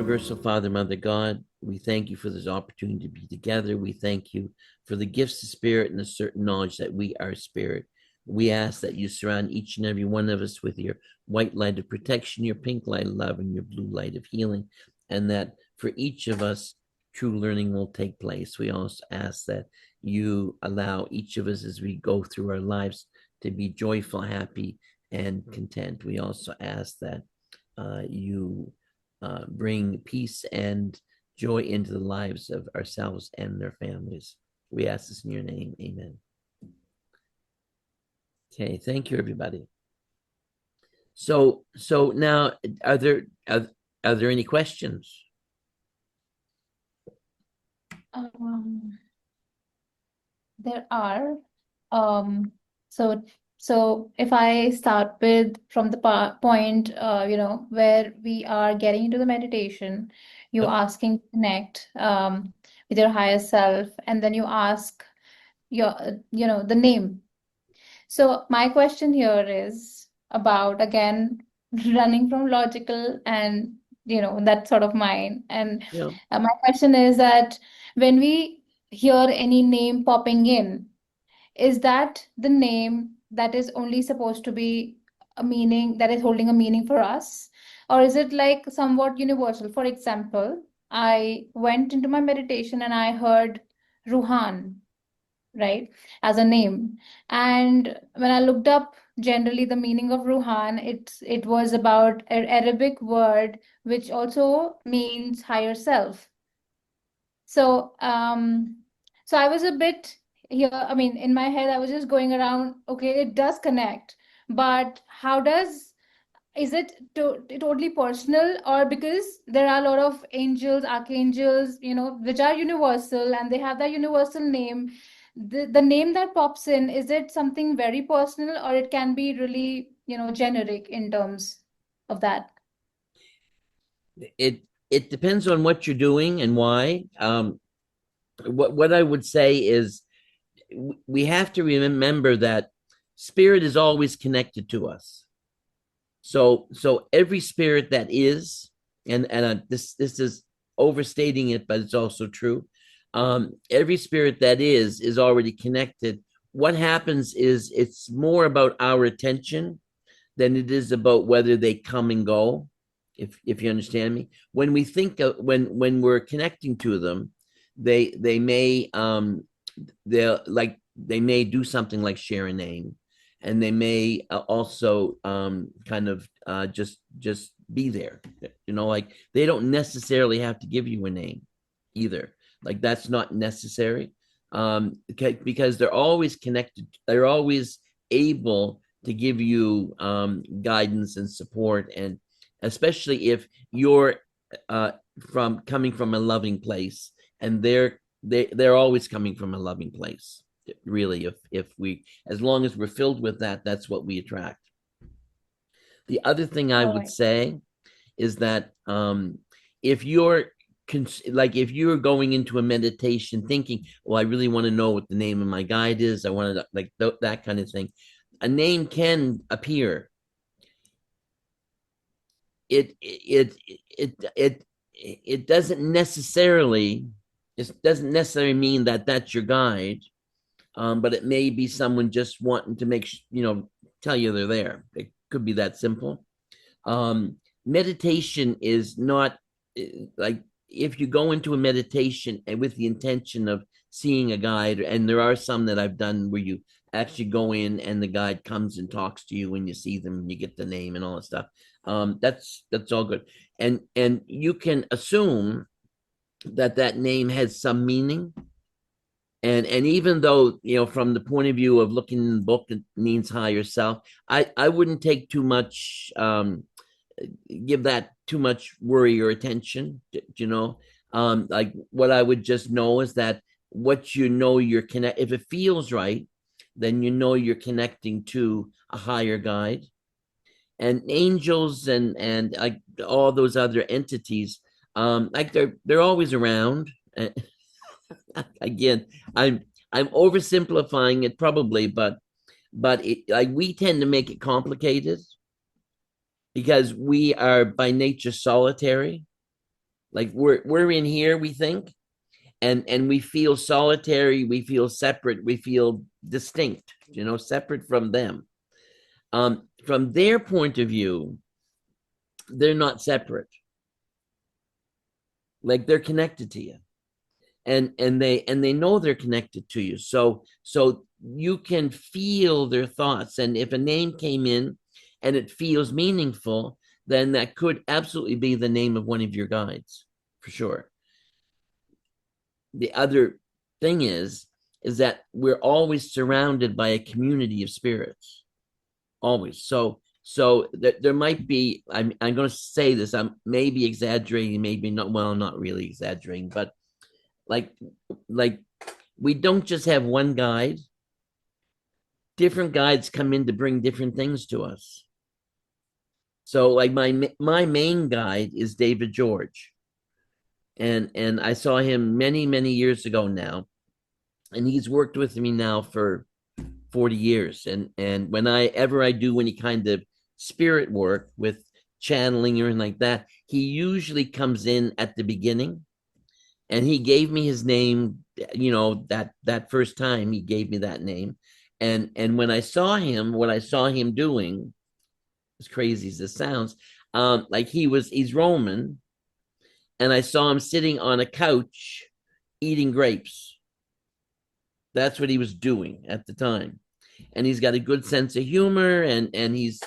Universal Father, Mother God, we thank you for this opportunity to be together. We thank you for the gifts of spirit and the certain knowledge that we are spirit. We ask that you surround each and every one of us with your white light of protection, your pink light of love, and your blue light of healing, and that for each of us, true learning will take place. We also ask that you allow each of us as we go through our lives to be joyful, happy, and content. We also ask that you bring peace and joy into the lives of ourselves and their families. We ask this in your name. Amen. Okay, thank you, everybody. So now, are there any questions? Um, there are. Um, so so if I start with from the point, where we are getting into the meditation, you Yep. asking to connect with your higher self, and then you ask your, the name. So my question here is about, again, running from logical and, that sort of mind. And Yeah. my question is that when we hear any name popping in, is that the name that is only supposed to be a meaning that is holding a meaning for us? Or is it like somewhat universal? For example, I went into my meditation and I heard Ruhan, right, as a name. And when I looked up generally the meaning of Ruhan, it was about an Arabic word which also means higher self. So so I was a bit here, I mean, in my head, I was just going around, okay, it does connect, but how does, is it totally personal, or because there are a lot of angels, archangels, which are universal and they have that universal name, the name that pops in, is it something very personal, or it can be really, generic in terms of that? It depends on what you're doing and why. What I would say is we have to remember that spirit is always connected to us. So every spirit that is, and this is overstating it, but it's also true. Every spirit that is already connected. What happens is it's more about our attention than it is about whether they come and go. If you understand me, when we think of when we're connecting to them, they may they may do something like share a name, and they may also kind of just be there. Like they don't necessarily have to give you a name either. Like that's not necessary, because they're always connected. They're always able to give you guidance and support, and especially if you're uh, from coming from a loving place, and they're always coming from a loving place. Really, if we, as long as we're filled with that, that's what we attract. The other thing I All would right. say is that if you're like if you're going into a meditation thinking, well, I really want to know what the name of my guide is, I want to like that kind of thing, a name can appear. It doesn't necessarily, it doesn't necessarily mean that that's your guide, but it may be someone just wanting to tell you they're there. It could be that simple. Meditation is not like if you go into a meditation and with the intention of seeing a guide, and there are some that I've done where you actually go in and the guide comes and talks to you and you see them and you get the name and all that stuff. That's all good, and you can assume that that name has some meaning, and even though from the point of view of looking in the book it means higher self, I wouldn't take too much give that too much worry or attention. Like what I would just know is that what you're connect, if it feels right, then you're connecting to a higher guide. And angels and like all those other entities, like they're always around. Again, I'm oversimplifying it probably, but like we tend to make it complicated because we are by nature solitary. Like we're in here, we think, and we feel solitary, we feel separate, we feel distinct, separate from them. From their point of view, they're not separate. Like they're connected to you, and they know they're connected to you. So you can feel their thoughts, and if a name came in and it feels meaningful, then that could absolutely be the name of one of your guides, for sure. The other thing is that we're always surrounded by a community of spirits, always. So there might be, I'm going to say this, I'm maybe exaggerating, maybe not, well, not really exaggerating, but like like we don't just have one guide. Different guides come in to bring different things to us. So like my main guide is David George, and I saw him many years ago now, and he's worked with me now for 40 years. And when I do any kind of spirit work with channeling or anything like that, he usually comes in at the beginning, and he gave me his name. That first time he gave me that name, and when I saw him, what I saw him doing, as crazy as this sounds, like he's Roman, and I saw him sitting on a couch eating grapes. That's what he was doing at the time. And he's got a good sense of humor, and he's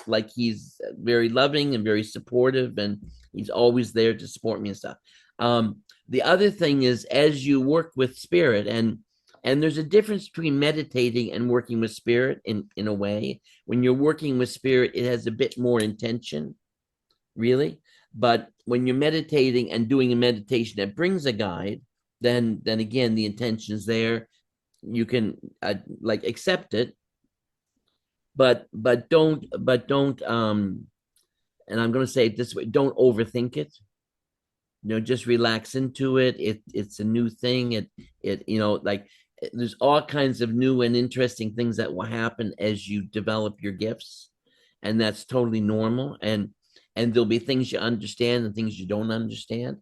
very loving and very supportive, and he's always there to support me and stuff. The other thing is, as you work with spirit, and there's a difference between meditating and working with spirit in a way. When you're working with spirit, it has a bit more intention, really. But when you're meditating and doing a meditation that brings a guide, then again the intention's there. You can like accept it, but don't and I'm going to say it this way, don't overthink it. Just relax into it. It's a new thing. It like there's all kinds of new and interesting things that will happen as you develop your gifts, and that's totally normal. And there'll be things you understand and things you don't understand.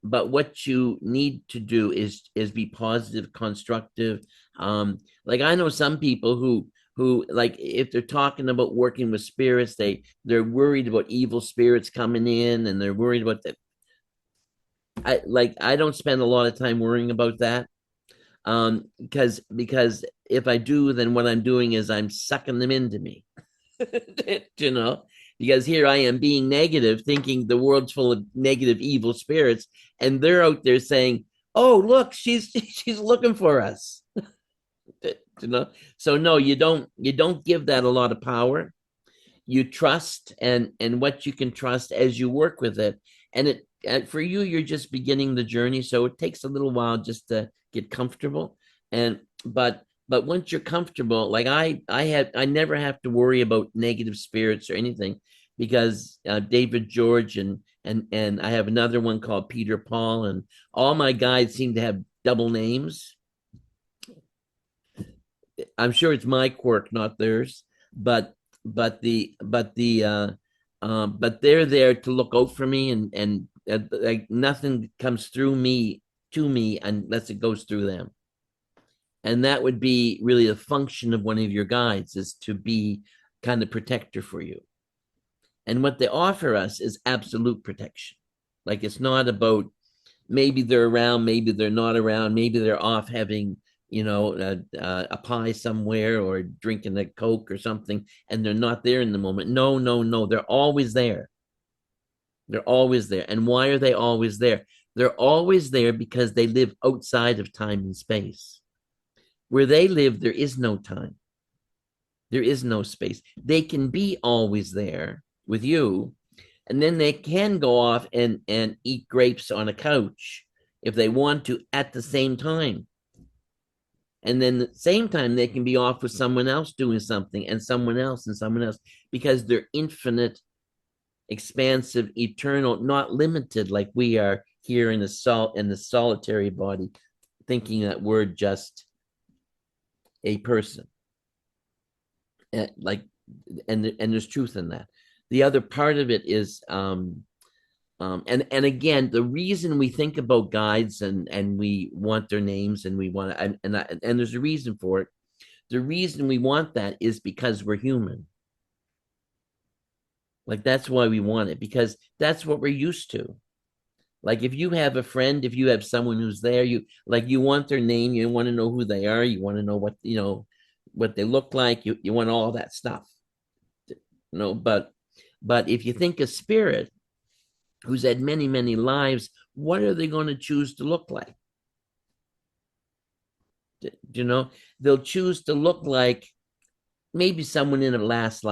But what you need to do is be positive, constructive. Like I know some people who like if they're talking about working with spirits, they're worried about evil spirits coming in, and they're worried about that. I don't spend a lot of time worrying about that. Because if I do, then what I'm doing is I'm sucking them into me. you know because here I am being negative, thinking the world's full of negative evil spirits, and they're out there saying, oh look, she's looking for us. you know so no, you don't give that a lot of power. You trust, and what you can trust as you work with it. And for you, you're just beginning the journey, so it takes a little while just to get comfortable. And but once you're comfortable, like I never have to worry about negative spirits or anything, because David George and I have another one called Peter Paul, and all my guides seem to have double names. I'm sure it's my quirk, not theirs, but but they're there to look out for me, and like nothing comes through me to me unless it goes through them. And that would be really the function of one of your guides, is to be kind of protector for you. And what they offer us is absolute protection. Like it's not about maybe they're around, maybe they're not around, maybe they're off having a pie somewhere or drinking a Coke or something, and they're not there in the moment. No, no, no, they're always there. They're always there. And why are they always there? They're always there because they live outside of time and space. Where they live, there is no time, there is no space. They can be always there with you, and then they can go off and eat grapes on a couch if they want to at the same time. And then at the same time, they can be off with someone else doing something, and someone else and someone else, because they're infinite, expansive, eternal, not limited like we are here in the solitary body, thinking that we're just a person. Like, and there's truth in that. The other part of it is And again, the reason we think about guides and we want their names and we want and there's a reason for it. The reason we want that is because we're human. Like that's why we want it, because that's what we're used to. Like if you have a friend, if you have someone who's there, you want their name, you want to know who they are, you want to know what they look like, you want all that stuff. But if you think a spirit who's had many, many lives, what are they going to choose to look like? They'll choose to look like maybe someone in a past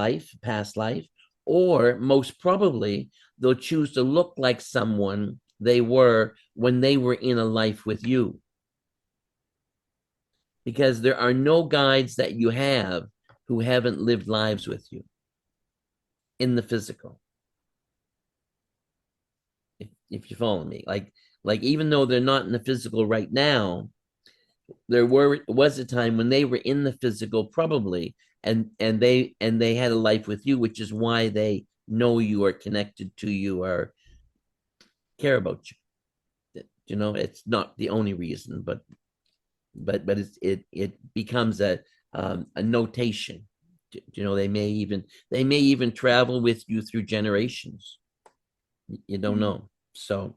life, or most probably they'll choose to look like someone they were when they were in a life with you. Because there are no guides that you have who haven't lived lives with you in the physical. If you follow me, like even though they're not in the physical right now, was a time when they were in the physical probably, and they had a life with you, which is why they know you, are connected to you, or care about you. It's not the only reason, but it becomes a notation. They may even travel with you through generations. You don't know. So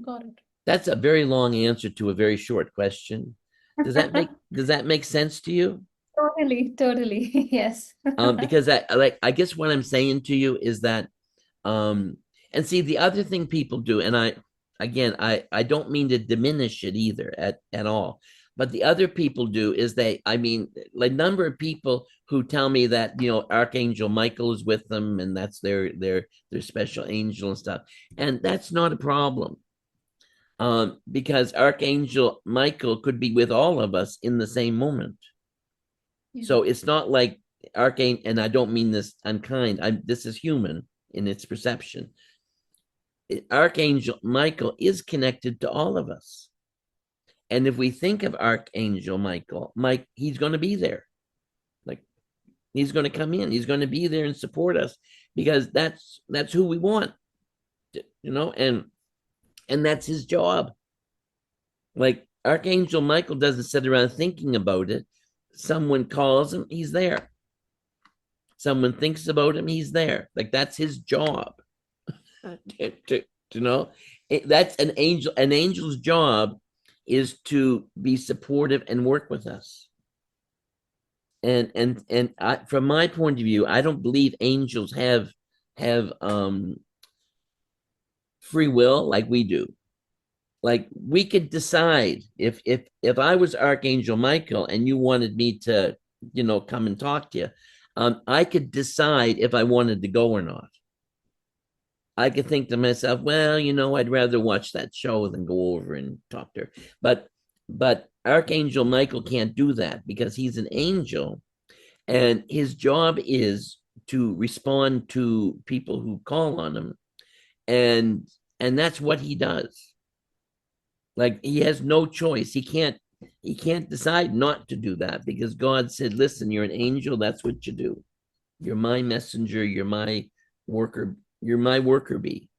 Got it. that's a very long answer to a very short question. Does that make sense to you? Totally, totally. Yes. Because I guess what I'm saying to you is that, um, and see, the other thing people do, and I don't mean to diminish it either at all, but the other people do is I mean, like number of people who tell me that Archangel Michael is with them and that's their special angel and stuff, and that's not a problem. Because Archangel Michael could be with all of us in the same moment. Yeah. So it's not like Archangel, and I don't mean this unkind. This is human in its perception. Archangel Michael is connected to all of us. And if we think of Archangel Michael, he's going to be there. Like he's going to come in. He's going to be there and support us, because that's who we want. And that's his job. Like Archangel Michael doesn't sit around thinking about it. Someone calls him, he's there. Someone thinks about him, he's there. Like that's his job. That's an angel. An angel's job is to be supportive and work with us. From my point of view, I don't believe angels have free will like we do. Like we could decide, if I was Archangel Michael and you wanted me to come and talk to you, I could decide if I wanted to go or not. I could think to myself, well, I'd rather watch that show than go over and talk to her. But Archangel Michael can't do that because he's an angel, and his job is to respond to people who call on him, and that's what he does. Like he has no choice. He can't decide not to do that, because God said, listen, you're an angel, that's what you do. You're my messenger, you're my worker bee.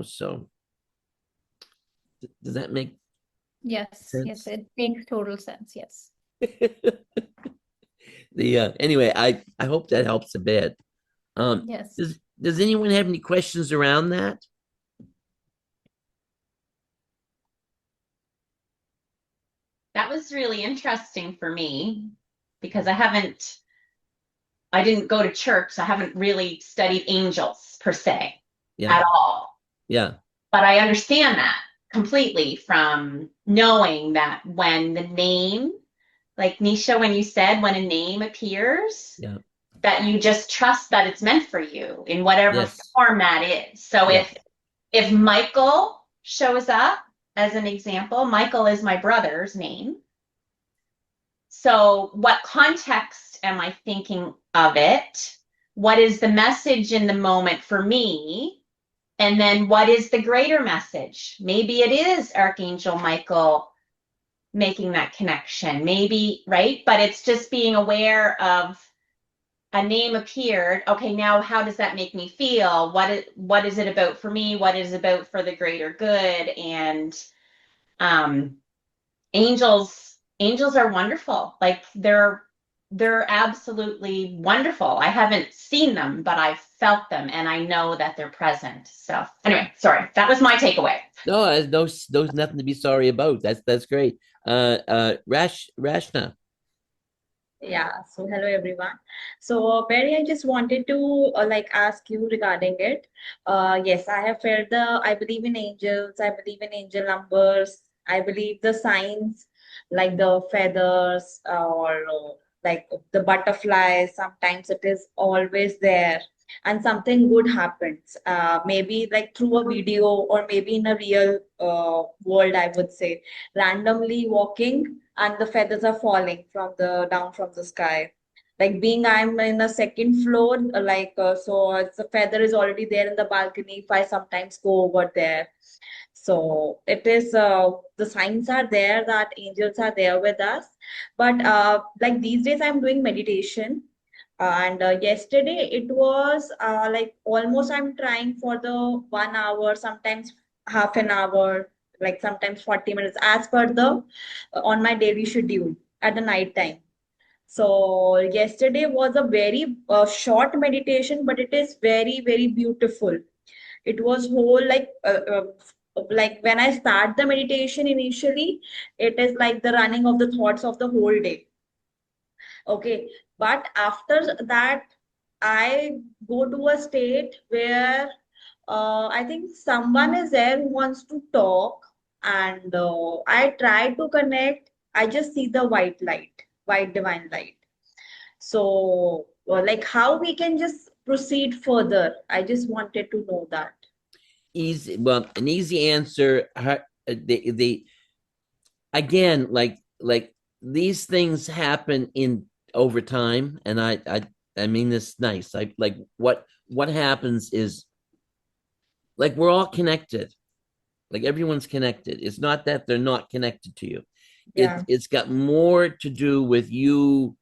So does that make Yes, yes, sense? it makes total sense. Yes. Anyway, I hope that helps a bit. Yes. Does anyone have any questions around that? That was really interesting for me because I didn't go to church, so I haven't really studied angels per se Yeah. at all. Yeah. But I understand that completely from knowing that when the name, like Nisha, when you said when a name appears, Yeah. that you just trust that it's meant for you in whatever Yes. form that is. So Yeah. if Michael shows up, as an example, Michael is my brother's name. So what context am I thinking of it? What is the message in the moment for me? And then what is the greater message? Maybe it is Archangel Michael making that connection. Maybe, right? But it's just being aware of a name appeared. Okay, now how does that make me feel? What is it about for me? What is it about for the greater good? And um angels are wonderful. Like they're absolutely wonderful. I haven't seen them, but I've felt them and I know that they're present. So anyway, sorry. That was my takeaway. No, those nothing to be sorry about. That's great. Rashna. Yeah, so hello everyone. So Barry, I just wanted to like ask you regarding it. Yes, I have felt I believe in angels, I believe in angel numbers, I believe the signs like the feathers or like the butterflies, sometimes it is always there and something good happens. Maybe like through a video or maybe in a real world, I would say, randomly walking and the feathers are falling from the down from the sky, like being I'm in a second floor, so it's the feather is already there in the balcony if I sometimes go over there. So it is the signs are there that angels are there with us. But like these days I'm doing meditation, and yesterday it was like almost I'm trying for the 1 hour, sometimes half an hour, like sometimes 40 minutes as per the on my daily schedule at the night time. So yesterday was a very short meditation, but it is very, very beautiful. It was whole like when I start the meditation initially, it is like the running of the thoughts of the whole day. Okay, but after that, I go to a state where I think someone is there who wants to talk, and I try to connect. I just see the white light, white divine light. So, like, how we can just proceed further? I just wanted to know that. Easy. Well, an easy answer. The again, like these things happen in over time, and I mean this nice. I like what happens is like we're all connected. Like everyone's connected. It's not that they're not connected to you. Yeah, It's got more to do with you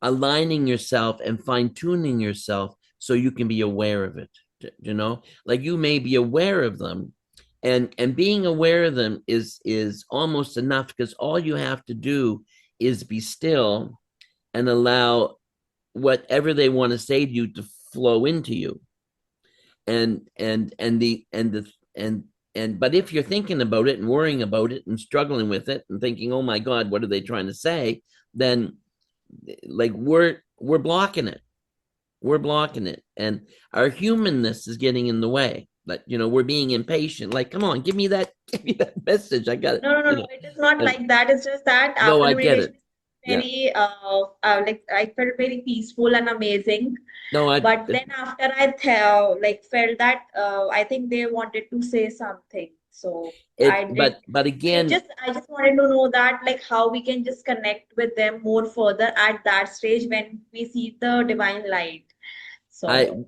aligning yourself and fine tuning yourself so you can be aware of it. You know, like you may be aware of them, and being aware of them is almost enough because all you have to do is be still and allow whatever they want to say to you to flow into you and the but if you're thinking about it and worrying about it and struggling with it and thinking, oh my god, what are they trying to say, then like we're blocking it, and our humanness is getting in the way. But we're being impatient, like, come on, give me that give me that message, I got it, no, no, no, no. It is not and like that. It's just that no, after I the get meditation, it. Yeah, very like I felt very peaceful and amazing. no, I But then after I like felt that I think they wanted to say something. So I it did. but again, I just wanted to know that like how we can just connect with them more further at that stage when we see the divine light. I So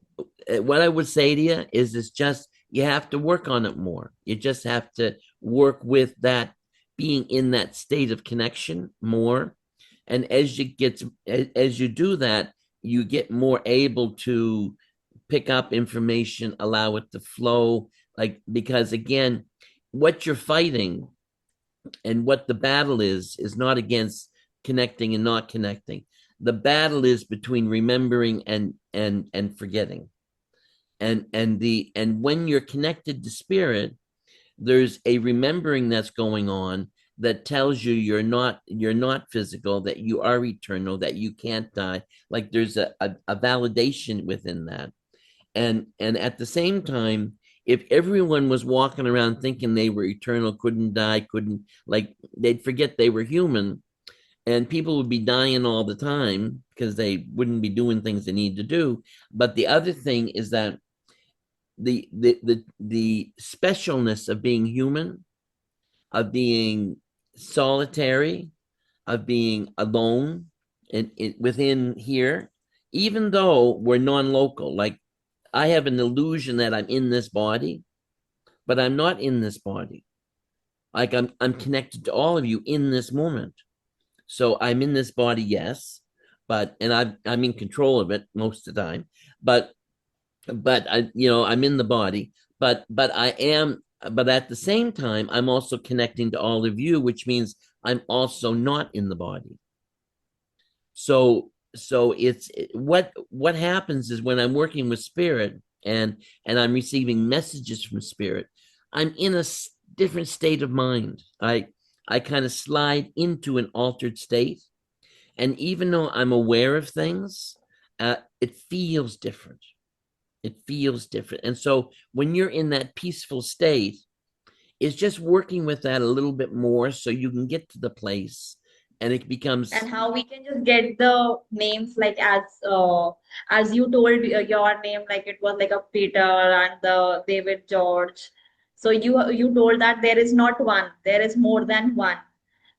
what I would say to you is it's just you have to work on it more. You just have to work with that, being in that state of connection more. And as you do that, you get more able to pick up information, allow it to flow. Like, because again, what you're fighting and what the battle is not against connecting and not connecting. The battle is between remembering and forgetting. And when you're connected to spirit, there's a remembering that's going on that tells you you're not physical, that you are eternal, that you can't die. Like there's a validation within that. And at the same time, if everyone was walking around thinking they were eternal, couldn't die, couldn't, like, they'd forget they were human, and people would be dying all the time because they wouldn't be doing things they need to do. But the other thing is that the specialness of being human, of being solitary, of being alone within here, even though we're non-local. Like, I have an illusion that I'm in this body, but I'm not in this body. Like, I'm connected to all of you in this moment. So I'm in this body, yes, and I'm in control of it most of the time, but I'm in the body, but but at the same time, I'm also connecting to all of you, which means I'm also not in the body. So it's what happens is when I'm working with spirit and I'm receiving messages from spirit, I'm in a different state of mind. I kind of slide into an altered state, and even though I'm aware of things, it feels different. It feels different. And so when you're in that peaceful state, it's just working with that a little bit more so you can get to the place and it becomes. And how we can just get the names like as you told your name, like it was like a Peter and the David George. So you told that there is not one, there is more than one.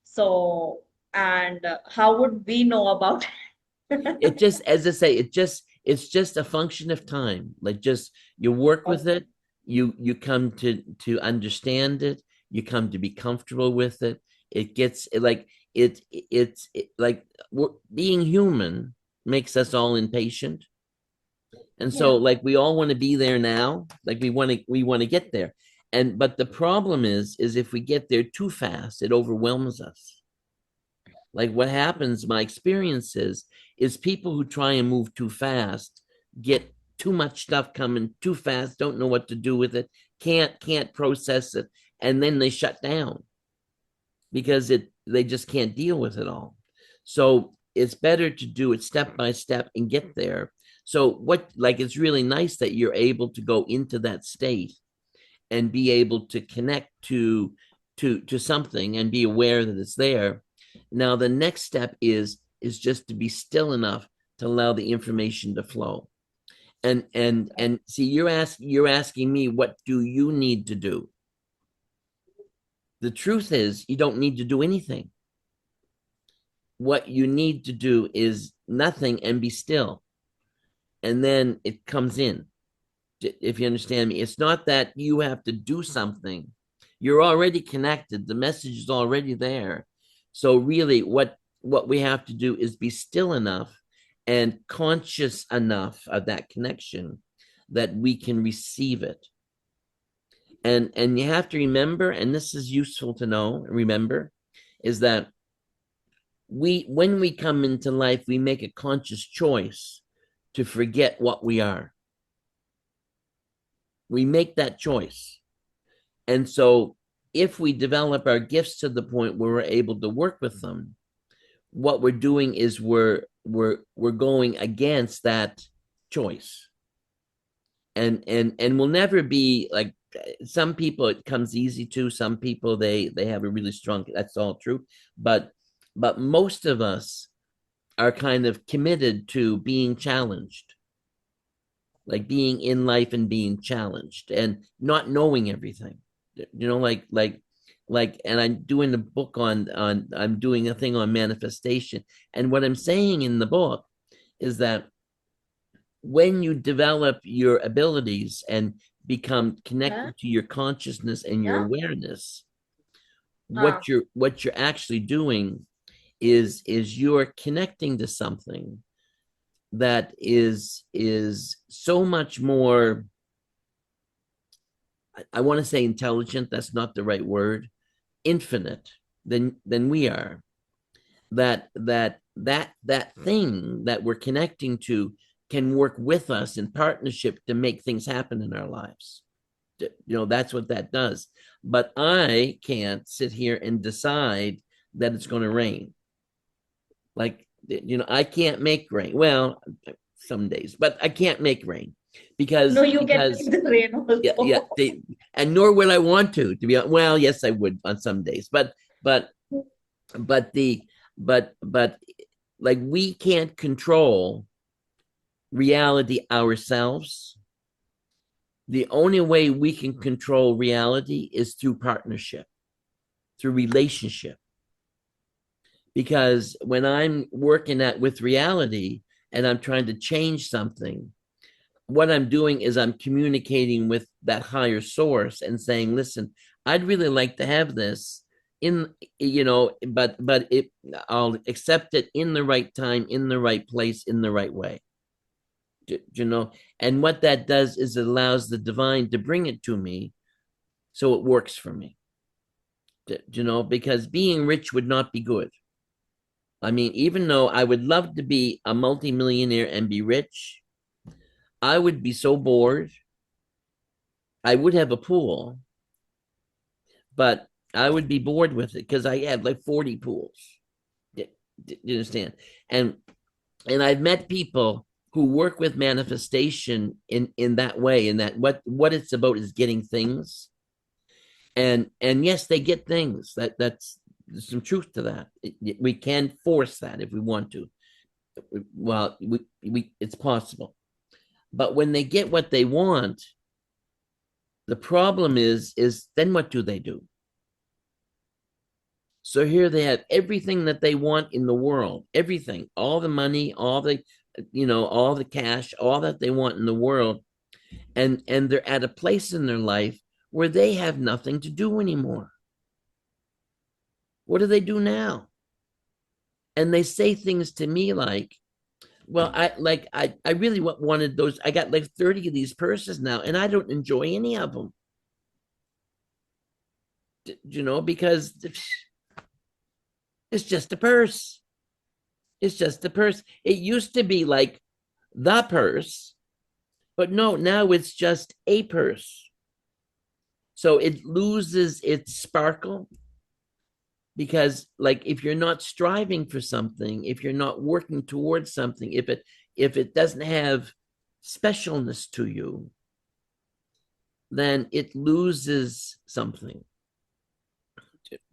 So and how would we know about It just, as I say, it's just a function of time. Like, just you work with it, you come to understand it, you come to be comfortable with it. It gets like it's like being human makes us all impatient, and Yeah. so like we all want to be there now, like we want to get there. And but the problem is if we get there too fast, it overwhelms us. Like what happens, my experience is people who try and move too fast get too much stuff coming too fast, don't know what to do with it, can't process it, and then they shut down because they just can't deal with it all. So it's better to do it step by step and get there. So it's really nice that you're able to go into that state and be able to connect to something and be aware that it's there. Now the next step is just to be still enough to allow the information to flow. And see, you're asking me, what do you need to do? The truth is, you don't need to do anything. What you need to do is nothing and be still. And then it comes in. If you understand me, it's not that you have to do something. You're already connected. The message is already there. So really what we have to do is be still enough and conscious enough of that connection that we can receive it. And you have to remember, and this is useful to know, remember, is that when we come into life, we make a conscious choice to forget what we are. We make that choice. And so if we develop our gifts to the point where we're able to work with them, what we're doing is we're going against that choice. And we'll never be like, some people it comes easy to, some people they have a really strong, that's all true, but most of us are kind of committed to being challenged, like being in life and being challenged and not knowing everything, and I'm doing a book on I'm doing a thing on manifestation, and what I'm saying in the book is that when you develop your abilities and become connected to your consciousnness and your awareness, what you're actually doing is you're connecting to something that is so much more, I want to say intelligent, that's not the right word, infinite than we are. That thing that we're connecting to can work with us in partnership to make things happen in our lives. That's what that does. But I can't sit here and decide that it's going to rain. Like, I can't make rain. Well, some days, but I can't make rain because No, you can make the rain also. yeah, and nor would I want to be. Well, yes, I would on some days, but like we can't control reality ourselves. The only way we can control reality is through partnership, through relationship. Because when I'm working with reality and I'm trying to change something, what I'm doing is I'm communicating with that higher source and saying, listen, I'd really like to have this. in, but I'll accept it in the right time, in the right place, in the right way. And what that does is it allows the divine to bring it to me so it works for me. Because being rich would not be good. I mean, even though I would love to be a multimillionaire and be rich, I would be so bored. I would have a pool, but I would be bored with it because I have like 40 pools. You understand? And I've met people who work with manifestation in that way, in that what it's about is getting things. And yes, they get things. That's there's some truth to that. We can force that if we want to. Well, it's possible. But when they get what they want, the problem is then what do they do? So here they have everything that they want in the world, everything, all the money, all the, all the cash, all that they want in the world. And they're at a place in their life where they have nothing to do anymore. What do they do now? And they say things to me like, well, I really wanted those. I got like 30 of these purses now, and I don't enjoy any of them. Because it's just a purse. It's just a purse. It used to be like the purse, but no, now it's just a purse. So it loses its sparkle because, like, if you're not striving for something, if you're not working towards something, if it doesn't have specialness to you, then it loses something.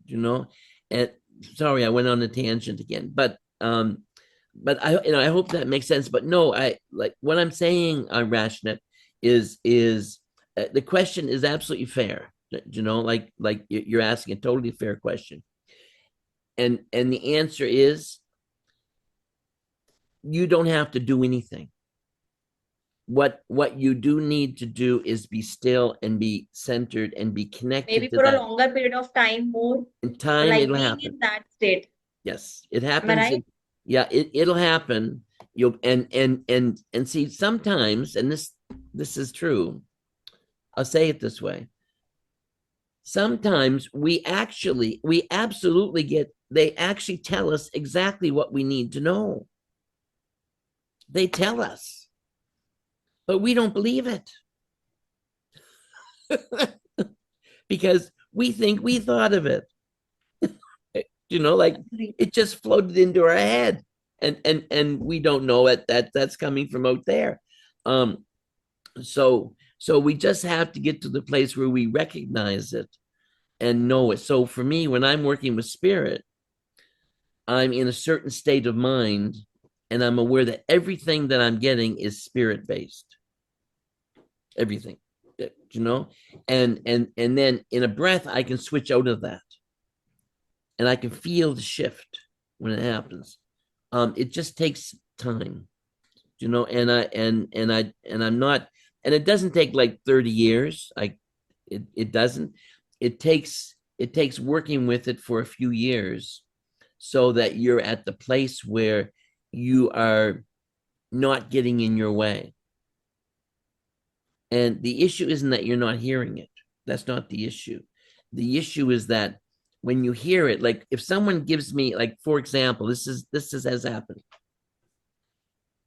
And sorry, I went on a tangent again, but I hope that makes sense. But no, I like what I'm saying, Rashnet, is the question is absolutely fair. Like you're asking a totally fair question, and the answer is you don't have to do anything. What you do need to do is be still and be centered and be connected Maybe to for a that. longer period of time, more In time, like it'll being happen. in that state. Yes, it Am I happens. right? Yeah, it'll happen. You'll and see sometimes, and this is true. I'll say it this way. Sometimes we absolutely they actually tell us exactly what we need to know. They tell us, but we don't believe it. Because we think we thought of it. Like it just floated into our head. And we don't know it, that's coming from out there. So we just have to get to the place where we recognize it and know it. So for me, when I'm working with spirit, I'm in a certain state of mind, and I'm aware that everything that I'm getting is spirit based. Everything, and then in a breath, I can switch out of that, and I can feel the shift when it happens. It just takes time, and I'm not, and it doesn't take like 30 years. It doesn't. It takes working with it for a few years so that you're at the place where you are not getting in your way. And the issue isn't that you're not hearing it. That's not the issue. The issue is that when you hear it, like if someone gives me, like, for example, this has happened.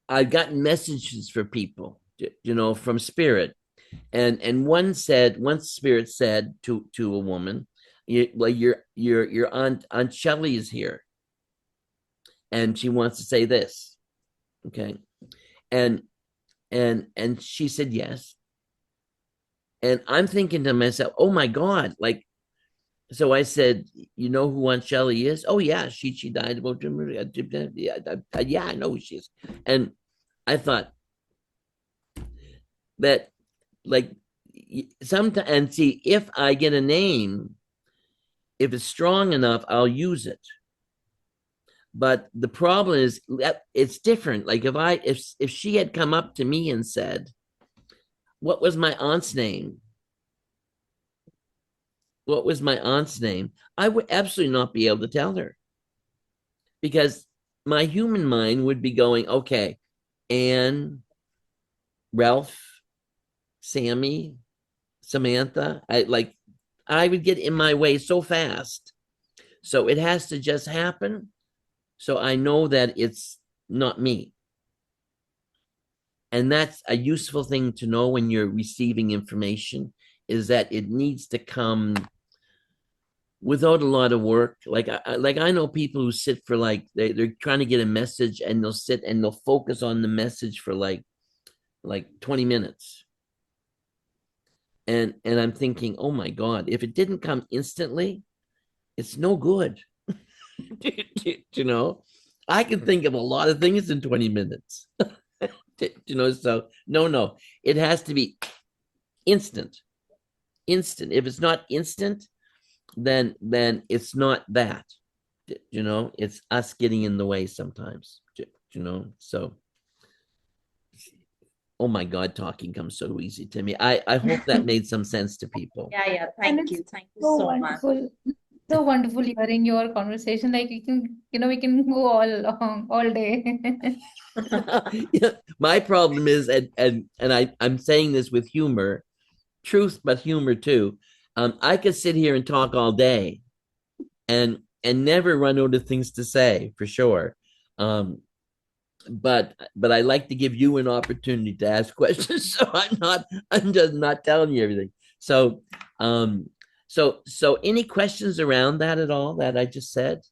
I've gotten messages for people, from spirit. And one spirit said to a woman, your aunt Shelley is here, and she wants to say this. Okay. And she said yes. And I'm thinking to myself, oh my God, like, so I said, you know who Aunt Shelley is? Oh yeah, she died about, yeah, I know who she is. And I thought that, like, sometimes, and see, if I get a name, if it's strong enough, I'll use it. But the problem is that it's different. Like if she had come up to me and said, what was my aunt's name? what was my aunt's name, I would absolutely not be able to tell her because my human mind would be going, okay, Anne, Ralph, Sammy, Samantha. I would get in my way so fast. So it has to just happen. So I know that it's not me. And that's a useful thing to know when you're receiving information, is that it needs to come without a lot of work. I know people who sit for they're trying to get a message and they'll sit and they'll focus on the message for like 20 minutes. And I'm thinking, oh my God, if it didn't come instantly, it's no good. You know, I can think of a lot of things in 20 minutes. You know, so no, it has to be instant. Instant. If it's not instant, then it's not that. You know, it's us getting in the way sometimes. You know, so oh my God, talking comes so easy to me. I hope that made some sense to people. Yeah, And thank it's you. Thank you so so much. wonderful. So wonderful hearing your conversation. Like we can, we can go all along all day. Yeah, my problem is, I'm saying this with humor, truth, but humor too. I could sit here and talk all day and never run out of things to say for sure. Um, but I like to give you an opportunity to ask questions, so I'm just not telling you everything. So so any questions around that at all that I just said?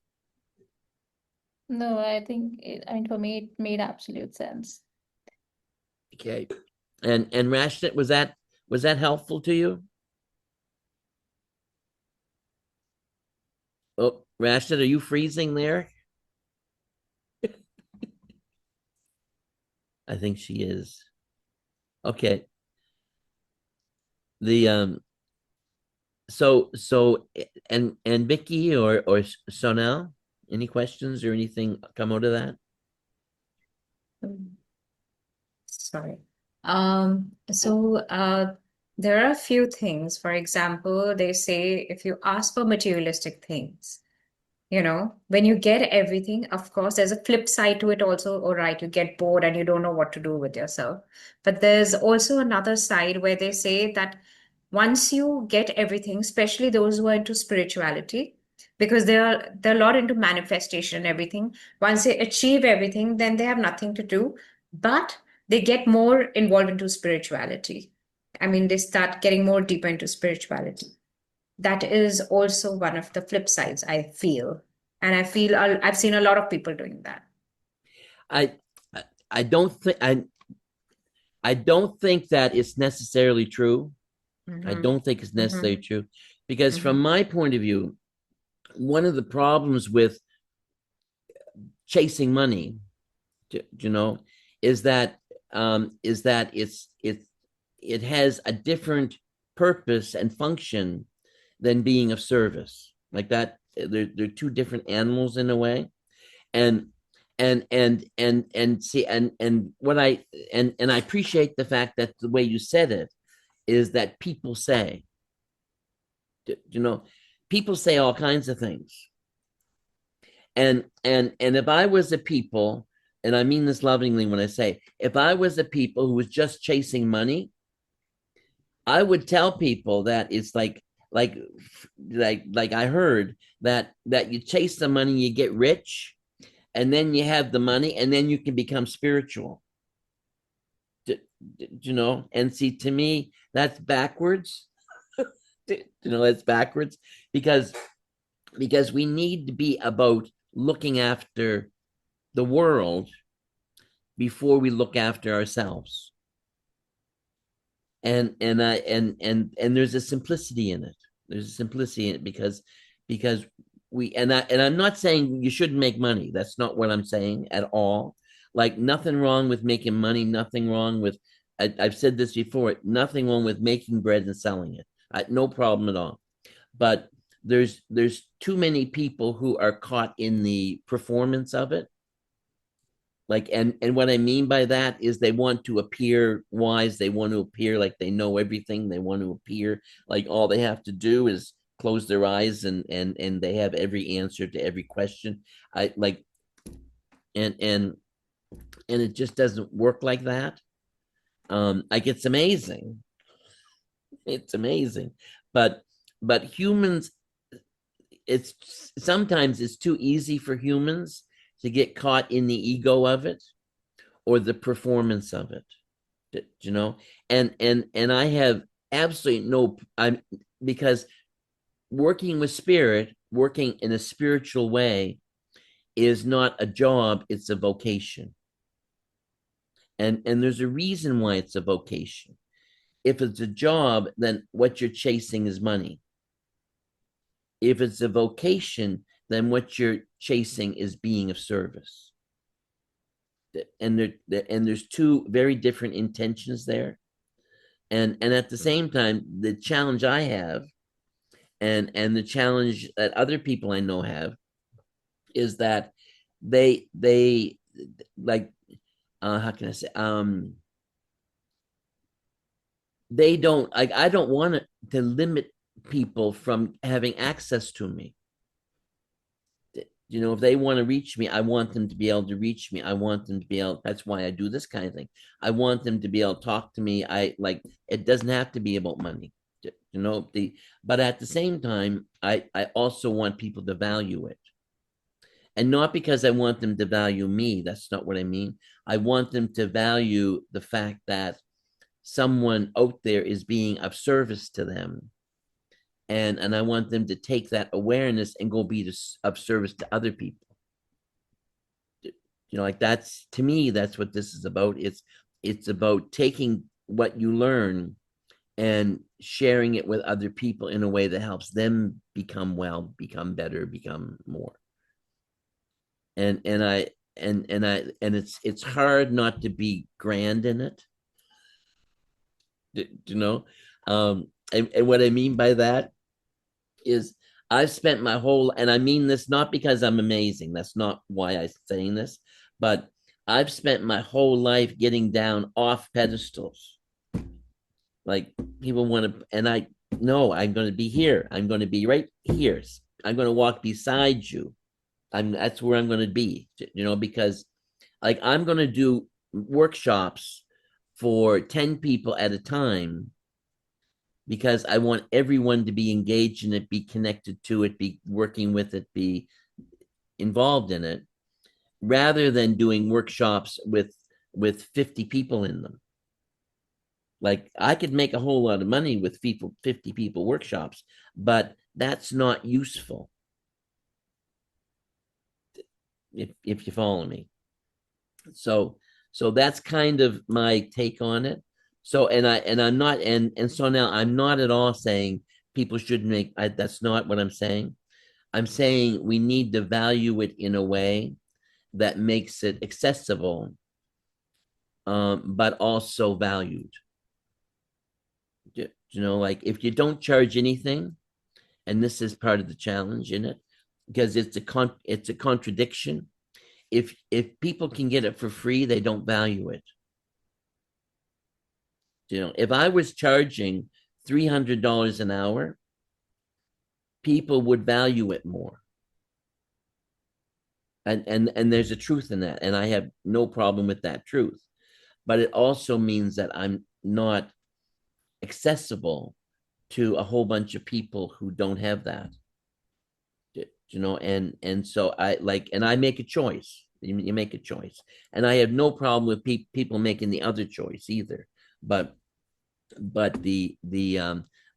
No, I think I mean, for me, it made absolute sense. Okay. And Rashid, was that helpful to you? Oh, Rashid, are you freezing there? I think she is. Okay. The so and Vicky or Sonal, any questions or anything come out of that? Sorry. There are a few things. For example, they say if you ask for materialistic things, when you get everything, of course, there's a flip side to it also. All right, you get bored and you don't know what to do with yourself. But there's also another side where they say that once you get everything, especially those who are into spirituality, because they're a lot into manifestation and everything. Once they achieve everything, then they have nothing to do, but they get more involved into spirituality. I mean, they start getting more deeper into spirituality. That is also one of the flip sides, I feel. And I feel I've seen a lot of people doing that. I I don't think I don't think that it's necessarily true. I don't think it's necessarily true because from my point of view, one of the problems with chasing money, you know, is that it has a different purpose and function than being of service. Like that, they're two different animals in a way. And see and what and I appreciate the fact that the way you said it is that people say, you know, people say all kinds of things. And if I was a people, and I mean this lovingly when I say, if I was a people who was just chasing money, I would tell people that it's like I heard that you chase the money, you get rich, and then you have the money, and then you can become spiritual. You know, and see, to me, that's backwards. That's backwards because we need to be about looking after the world before we look after ourselves. And there's a simplicity in it. There's a simplicity in it because I'm not saying you shouldn't make money. That's not what I'm saying at all. Like, nothing wrong with making money, nothing wrong with, I've said this before, nothing wrong with making bread and selling it. No problem at all. But there's too many people who are caught in the performance of it. Like, and what I mean by that is they want to appear wise. They want to appear like they know everything. They want to appear like all they have to do is close their eyes and they have every answer to every question. I like and it just doesn't work like that. Like it's amazing. It's amazing. But humans, it's sometimes it's too easy for humans to get caught in the ego of it or the performance of it. You know, and I have absolutely no, I'm because working with spirit, working in a spiritual way is not a job, it's a vocation. And there's a reason why it's a vocation. If it's a job, then what you're chasing is money. If it's a vocation, then what you're chasing is being of service. And there's two very different intentions there. And at the same time, the challenge I have and the challenge that other people I know have is that they like how can I say they don't like I don't want to limit people from having access to me. You know, if they want to reach me, I want them to be able to reach me. I want them to be able, that's why I do this kind of thing. I want them to be able to talk to me. I like, it doesn't have to be about money, you know, but at the same time, I also want people to value it. And not because I want them to value me. That's not what I mean. I want them to value the fact that someone out there is being of service to them. And I want them to take that awareness and go be of service to other people. You know, like that's, to me, that's what this is about. It's about taking what you learn and sharing it with other people in a way that helps them become well, become better, become more. And it's hard not to be grand in it. You know, and what I mean by that is I've spent my whole, and I mean this not because I'm amazing, that's not why I'm saying this, but I've spent my whole life getting down off pedestals. Like people want to, and I know I'm going to be here. I'm going to be right here. I'm going to walk beside you. That's where I'm going to be, you know, because like I'm going to do workshops for 10 people at a time because I want everyone to be engaged in it, be connected to it, be working with it, be involved in it, rather than doing workshops with 50 people in them. Like I could make a whole lot of money with 50 people workshops, but that's not useful. If you follow me. So that's kind of my take on it. So I'm not and so now I'm not at all saying people shouldn't make that's not what I'm saying. I'm saying we need to value it in a way that makes it accessible, but also valued. You know, like if you don't charge anything, and this is part of the challenge in it, because it's a contradiction. If people can get it for free, they don't value it. You know, if I was charging $300 an hour, people would value it more. And there's a truth in that, and I have no problem with that truth. But it also means that I'm not accessible to a whole bunch of people who don't have that. You know, and so I like, and I make a choice. You make a choice, and I have no problem with people making the other choice either. But it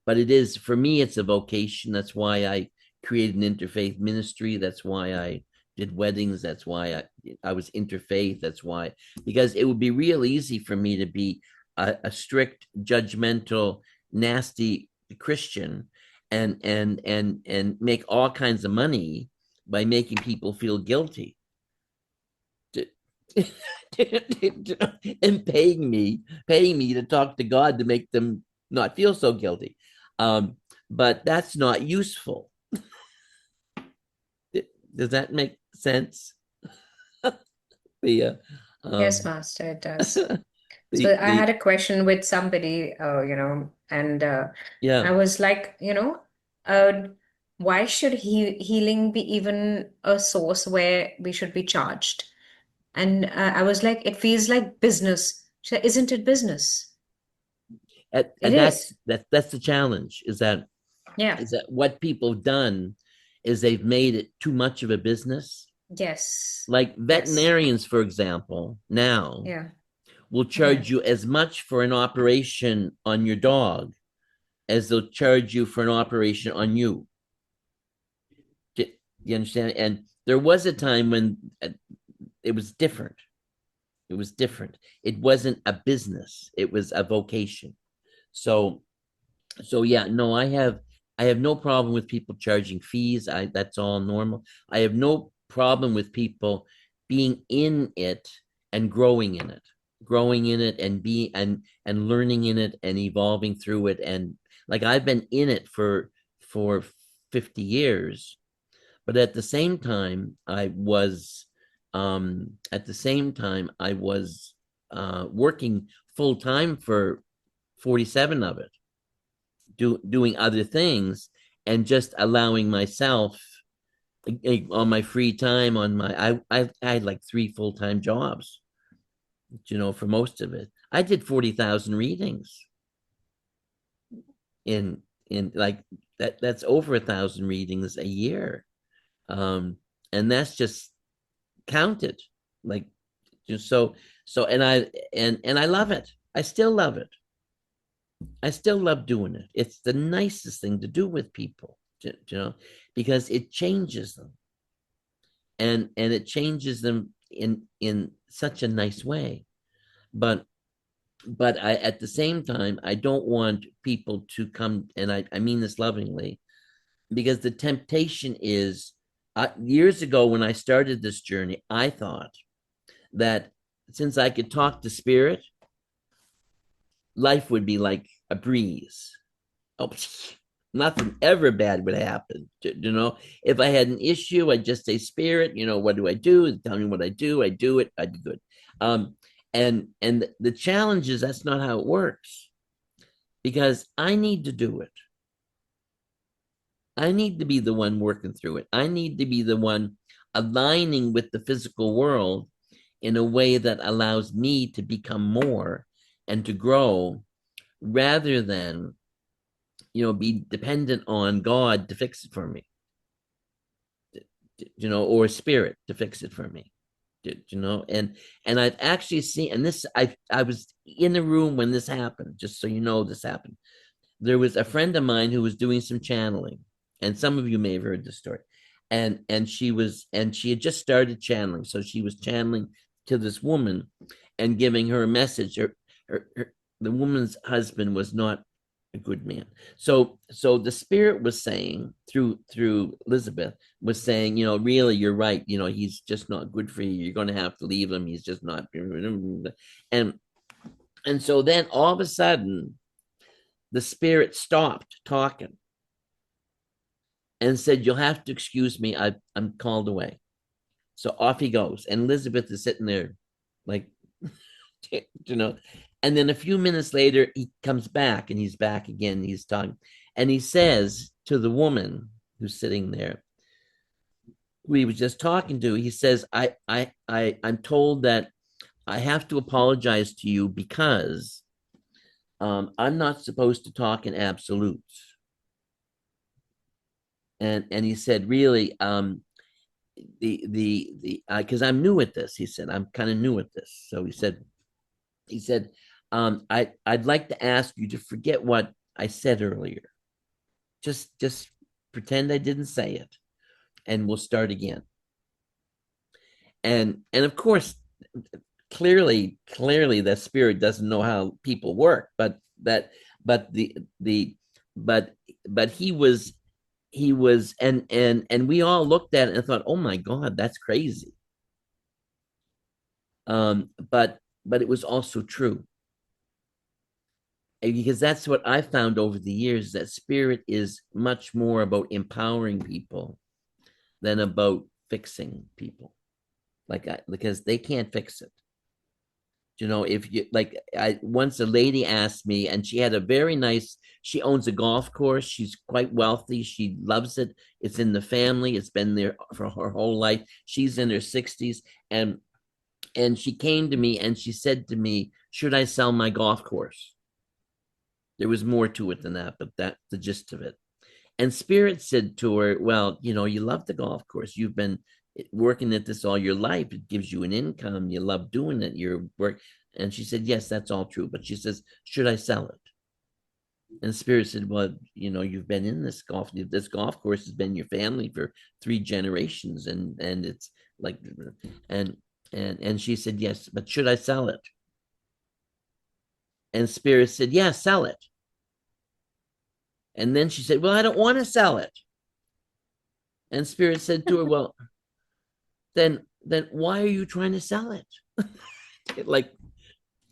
is, for me, it's a vocation. That's why I created an interfaith ministry. That's why I did weddings. That's why I was interfaith. That's why, because it would be real easy for me to be a strict, judgmental, nasty Christian and make all kinds of money by making people feel guilty. And paying me to talk to God to make them not feel so guilty. But that's not useful. Does that make sense? Yes, Master, it does. So the, I had a question with somebody, and I yeah, was like, uh, why should healing be even a source where we should be charged? And I was like, it feels like business. She said, isn't it business? It And is. that's the challenge, Yeah. is that what people have done is they've made it too much of a business. Yes. Like Yes. veterinarians, for example, now Yeah. will charge you as much for an operation on your dog as they'll charge you for an operation on you. Do you understand? And there was a time when it was different. It was different. It wasn't a business. It was a vocation. So, yeah, no, I have no problem with people charging fees. That's all normal. I have no problem with people being in it and growing in it and learning in it and evolving through it. And like I've been in it for 50 years, but at the same time I was working full time for 47 of it, doing other things and just allowing myself on my free time on my I had like 3 full-time jobs, for most of it. I did 40,000 readings in like that's over 1,000 readings a year. And that's just counted, like, just and I love it. I still love it. I still love doing it. It's the nicest thing to do with people, because it changes them, and it changes them in such a nice way. But I, at the same time, I don't want people to come, and I mean this lovingly, because the temptation is, years ago when I started this journey, I thought that since I could talk to spirit, life would be like a breeze. Oh, nothing ever bad would happen. If I had an issue, I'd just say, spirit, what do I do? Tell me what I do. I do it. I'd be good. And the challenge is that's not how it works, because I need to do it. I need to be the one working through it. I need to be the one aligning with the physical world in a way that allows me to become more and to grow, rather than, be dependent on God to fix it for me, or spirit to fix it for me. And I've actually seen, and this, I was in the room when this happened, just so you know, this happened. There was a friend of mine who was doing some channeling, and some of you may have heard the story. And she had just started channeling, so she was channeling to this woman and giving her a message. The woman's husband was not a good man. So the spirit was saying, through Elizabeth, was saying, really, you're right. He's just not good for you. You're going to have to leave him. He's just not. And so then all of a sudden, the spirit stopped talking and said, you'll have to excuse me. I'm called away. So off he goes. And Elizabeth is sitting there like, and then a few minutes later, he comes back, and he's back again. He's talking, and he says to the woman who's sitting there, who he was just talking to, he says, I'm told that I have to apologize to you because I'm not supposed to talk in absolutes. And he said, really, because I'm new at this. He said, I'm kind of new at this. So he said, I'd like to ask you to forget what I said earlier. Just pretend I didn't say it, and we'll start again. And of course, clearly the spirit doesn't know how people work, but he was, and we all looked at it and thought, oh my God, that's crazy. But it was also true, because that's what I found over the years, that spirit is much more about empowering people than about fixing people, because they can't fix it. You know, if you like, I once a lady asked me, and she had a very nice, she owns a golf course. She's quite wealthy. She loves it. It's in the family. It's been there for her whole life. She's in her 60s. And she came to me and she said to me, should I sell my golf course? There was more to it than that, but that's the gist of it. And Spirit said to her, well, you know, you love the golf course. You've been working at this all your life. It gives you an income. You love doing it. Your work. And she said, yes, that's all true. But she says, should I sell it? And Spirit said, well, you know, you've been in this golf course has been your family for 3 generations. And it's like, and she said, yes, but should I sell it? And Spirit said, yeah, sell it. And then she said, well, I don't want to sell it. And Spirit said to her, well, then why are you trying to sell it? Like,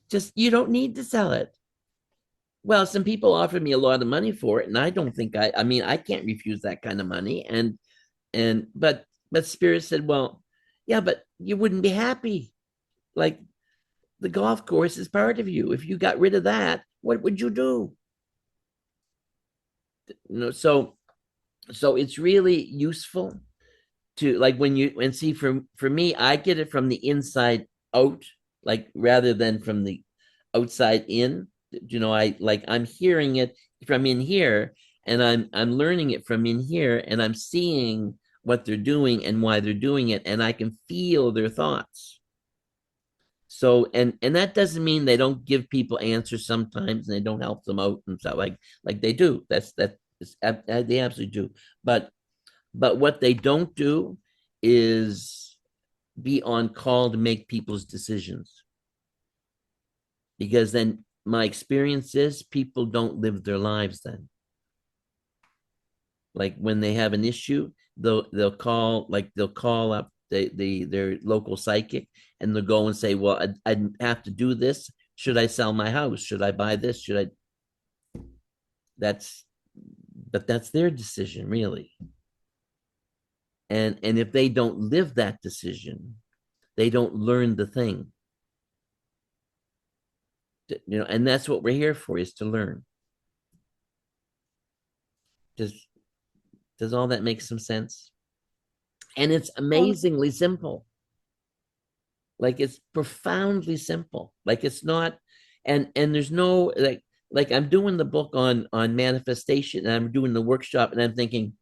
just, you don't need to sell it. Well, some people offered me a lot of money for it, and I don't think I mean, I can't refuse that kind of money. But Spirit said, well, yeah, but you wouldn't be happy. Like, the golf course is part of you. If you got rid of that, what would you do? You know, so it's really useful to, like, when you, and see, for me, I get it from the inside out, like, rather than from the outside in. You know, I'm hearing it from in here, and I'm learning it from in here, and I'm seeing what they're doing and why they're doing it, and I can feel their thoughts. So, and that doesn't mean they don't give people answers sometimes, and they don't help them out and stuff, like they do. They absolutely do. But what they don't do is be on call to make people's decisions. Because then my experience is people don't live their lives then. Like, when they have an issue, they'll call up their local psychic, and they'll go and say, well, I have to do this. Should I sell my house? Should I buy this? Should I? But that's their decision, really. And if they don't live that decision, they don't learn the thing. You know, and that's what we're here for, is to learn. Does all that make some sense? And it's amazingly simple. Like, it's profoundly simple. Like, it's not, and there's no, like I'm doing the book on manifestation, and I'm doing the workshop, and I'm thinking,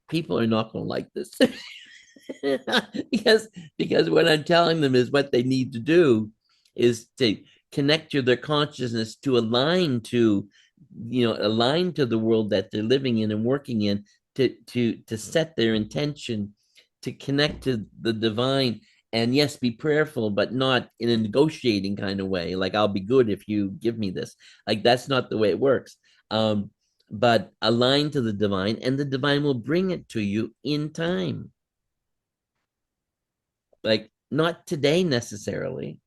people are not going to like this. because what I'm telling them is what they need to do is to connect to their consciousness, to align to the world that they're living in and working in, to set their intention, to connect to the divine. And yes, be prayerful, but not in a negotiating kind of way. Like, I'll be good if you give me this. Like, that's not the way it works. But align to the divine, and the divine will bring it to you in time. Like, not today necessarily,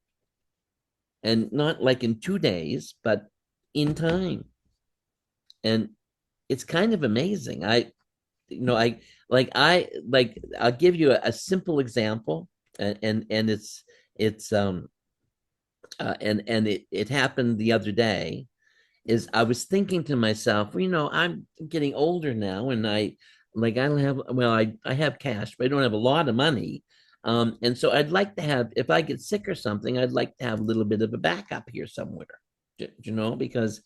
and not like in 2 days, but in time. And it's kind of amazing. I'll give you a simple example, and it happened the other day. Is I was thinking to myself, well, you know, I'm getting older now, and I don't have, well, I have cash, but I don't have a lot of money. And so I'd like to have, if I get sick or something, I'd like to have a little bit of a backup here somewhere, you know, because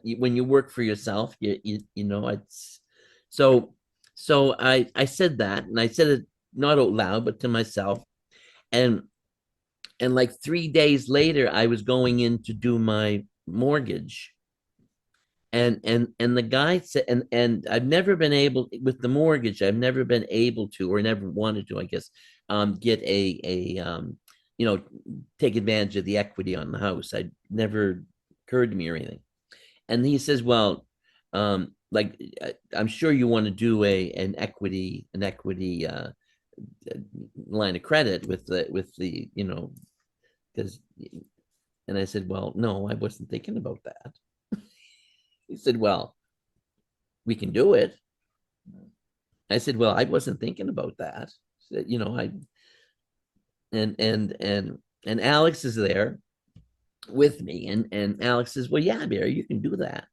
when you work for yourself, you know, it's so I said that, and I said it not out loud, but to myself. And like 3 days later, I was going in to do my mortgage. And the guy said, and I've never been able, with the mortgage, I've never been able to, or never wanted to, I guess, get you know, take advantage of the equity on the house. I never occurred to me or anything. And he says, well, like, I'm sure you want to do an equity line of credit with the, you know, because, and I said, well, no, I wasn't thinking about that. He said, well, we can do it. I said, well, I wasn't thinking about that. So, you know, and And Alex is there with me. And Alex says, well, yeah, Barry, you can do that.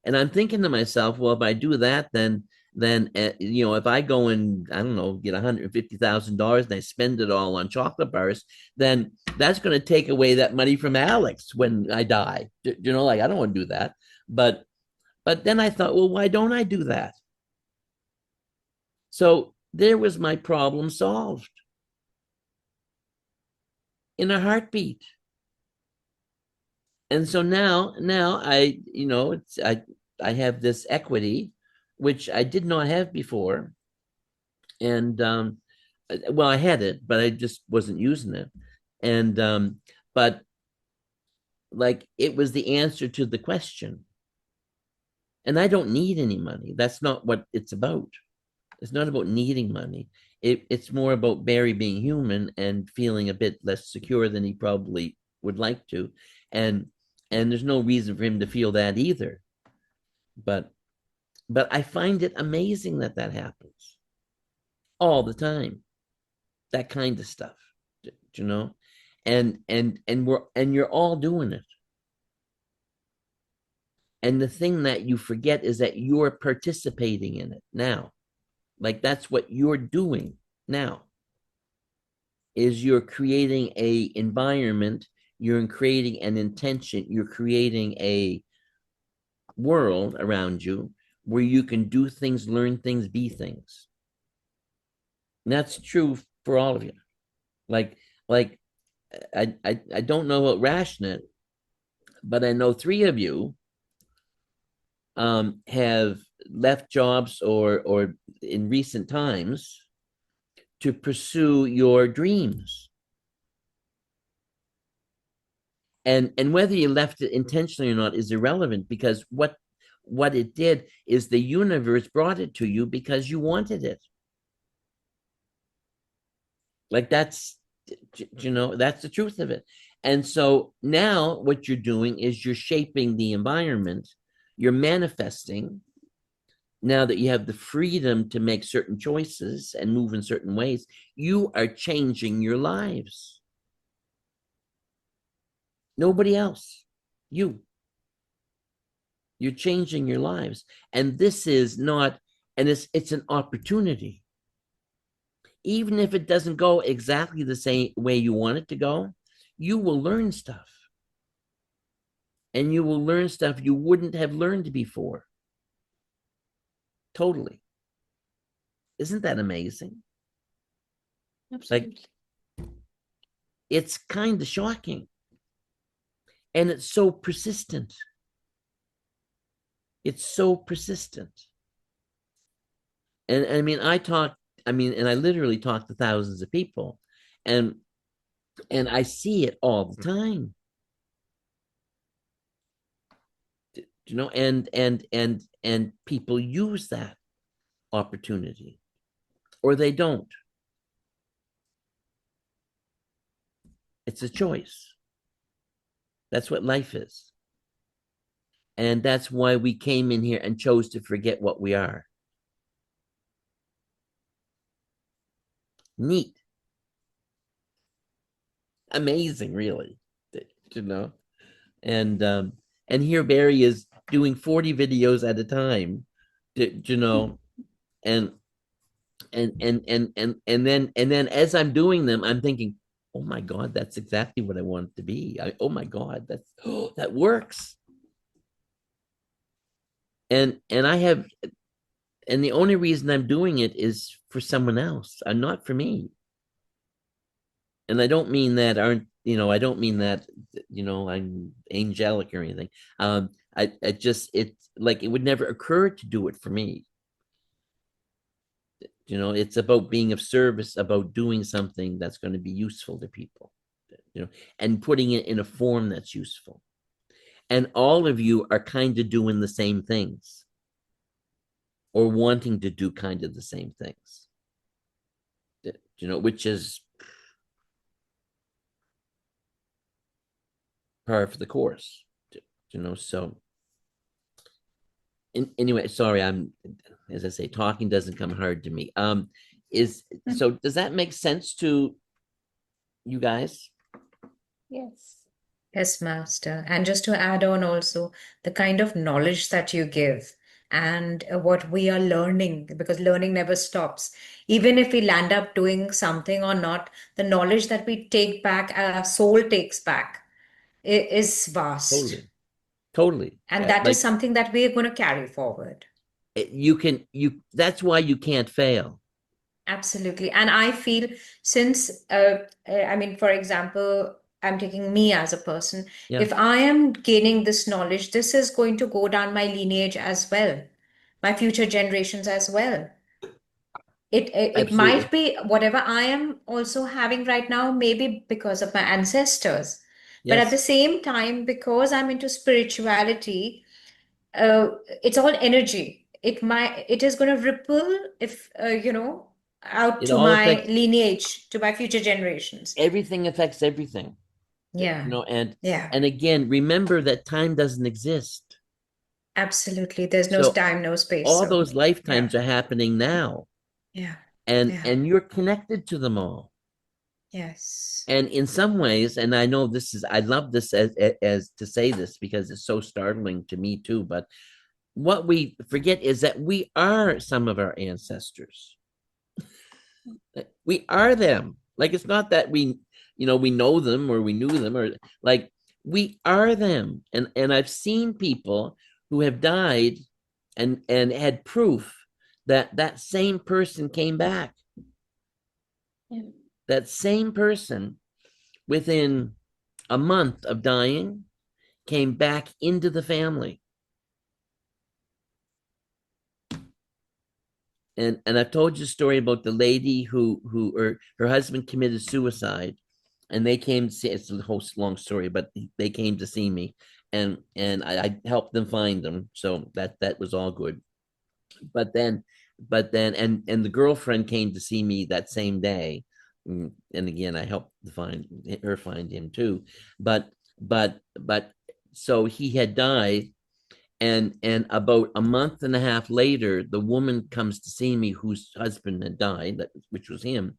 And I'm thinking to myself, well, if I do that, then if I go and I don't know, get $150,000 and I spend it all on chocolate bars, then that's going to take away that money from Alex when I die. Like I don't want to do that. But then I thought, well, why don't I do that? So there was my problem solved in a heartbeat. And so now I, I have this equity, which I did not have before. And well, I had it, but I just wasn't using it. And but like it was the answer to the question. And I don't need any money. That's not what it's about. It's not about needing money. It's more about Barry being human and feeling a bit less secure than he probably would like to. And there's no reason for him to feel that either. But I find it amazing that happens all the time. That kind of stuff, and you're all doing it. And the thing that you forget is that you're participating in it now. Like that's what you're doing now. Is you're creating a environment, you're creating an intention, you're creating a world around you where you can do things, learn things, be things. And that's true for all of you. Like I don't know about Rashnet, but I know 3 of you have left jobs or in recent times to pursue your dreams. And whether you left it intentionally or not is irrelevant, because what it did is the universe brought it to you because you wanted it. Like that's the truth of it. And so now what you're doing is you're shaping the environment, you're manifesting. Now that you have the freedom to make certain choices and move in certain ways, you are changing your lives. Nobody else. You're changing your lives. And this is not, and it's an opportunity. Even if it doesn't go exactly the same way you want it to go, you will learn stuff. And you will learn stuff you wouldn't have learned before. Totally. Isn't that amazing? Absolutely. Like, it's kind of shocking. And it's so persistent. It's so persistent. And I mean, and I literally talk to thousands of people, and I see it all the time. And people use that opportunity, or they don't. It's a choice. That's what life is. And that's why we came in here and chose to forget what we are. Neat. Amazing, really. And here Barry is doing 40 videos at a time, and then as I'm doing them, I'm thinking, oh my God, that's exactly what I want it to be. Oh my God, that works. And the only reason I'm doing it is for someone else, and not for me. And I don't mean that I don't mean that, I'm angelic or anything. It's like, it would never occur to do it for me. It's about being of service, about doing something that's going to be useful to people, and putting it in a form that's useful. And all of you are kind of doing the same things, or wanting to do kind of the same things, which is par for the course, so. Anyway, sorry, as I say, talking doesn't come hard to me. So does that make sense to you guys? Yes. Yes, Master. And just to add on also, the kind of knowledge that you give and what we are learning, because learning never stops. Even if we land up doing something or not, the knowledge that we take back, our soul takes back, is vast. Totally. And that is Like something that we are going to carry forward. that's why you can't fail. Absolutely. And I feel since, I mean, for example, I'm taking me as a person, Yeah. if I am gaining this knowledge, this is going to go down my lineage as well, my future generations as well. It Absolutely. might be whatever I am also having right now, maybe because of my ancestors. But at Yes. the same time, because I'm into spirituality, uh, it's all energy. It is going to ripple if out It to all my affects lineage, to my future generations. everything affects everything. Yeah, And yeah, again, remember that time doesn't exist. absolutely. There's no So time, no space. all So those yeah, lifetimes are happening now, yeah, and yeah, you're connected to them all. yes, And in some ways, and I know this is, I love this as to say this because it's so startling to me too, but what we forget is that we are some of our ancestors. We are them. Like, it's not that we know them or we knew them, or like, we are them. And I've seen people who have died and had proof that that same person came back. Yeah. That same person, within a month of dying, came back into the family. And I've told you a story about the lady who or her husband committed suicide, and they came to see. It's a whole long story, but they came to see me, and I helped them find them, so that was all good. But then and the girlfriend came to see me that same day, and again I helped to find her, find him too. But so he had died, and about a month and a half later, the woman comes to see me whose husband had died, which was him,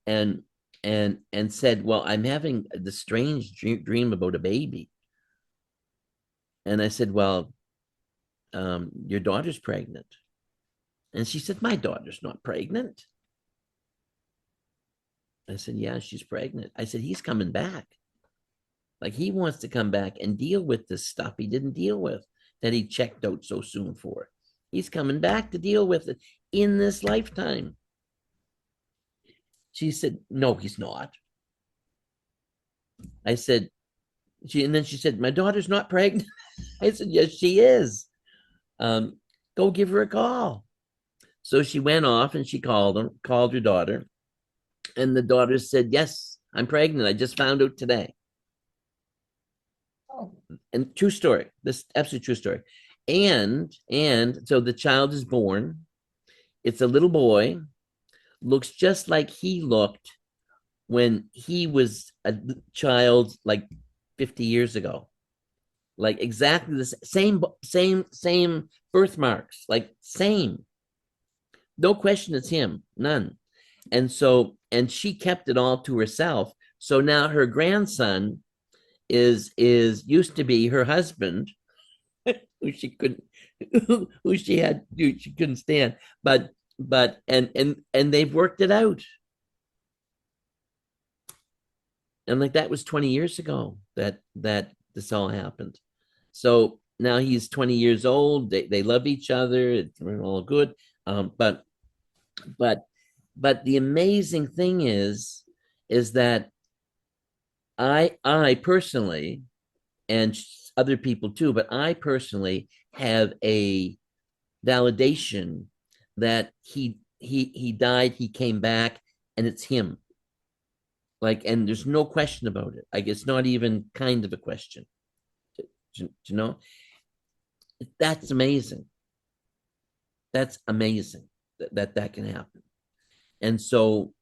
and and said, well, I'm having the strange dream about a baby. And I said, well, your daughter's pregnant. And she said, my daughter's not pregnant. I said, yeah, she's pregnant. I said, he's coming back. Like, he wants to come back and deal with this stuff he didn't deal with, that he checked out so soon for. He's coming back to deal with it in this lifetime. She said, no, he's not. I said, and then she said, my daughter's not pregnant. I said, yes, she is. Go give her a call. So she went off and she called her daughter. And the daughter said, yes, I'm pregnant. I just found out today. Oh. And true story, this absolute true story. And so the child is born. It's a little boy, looks just like he looked when he was a child, like 50 years ago. Like, exactly the same birthmarks, like same. No question it's him, none. And she kept it all to herself. So now her grandson is used to be her husband, who she couldn't who she couldn't stand, but and they've worked it out. And like, that was 20 years ago that this all happened. So now he's 20 years old. They love each other. It's all good. But the amazing thing is that I personally, and other people too, but I personally have a validation that he died, he came back, and it's him. Like, and there's no question about it. Like, it's not even kind of a question. You know, that's amazing. That's amazing that can happen. And so,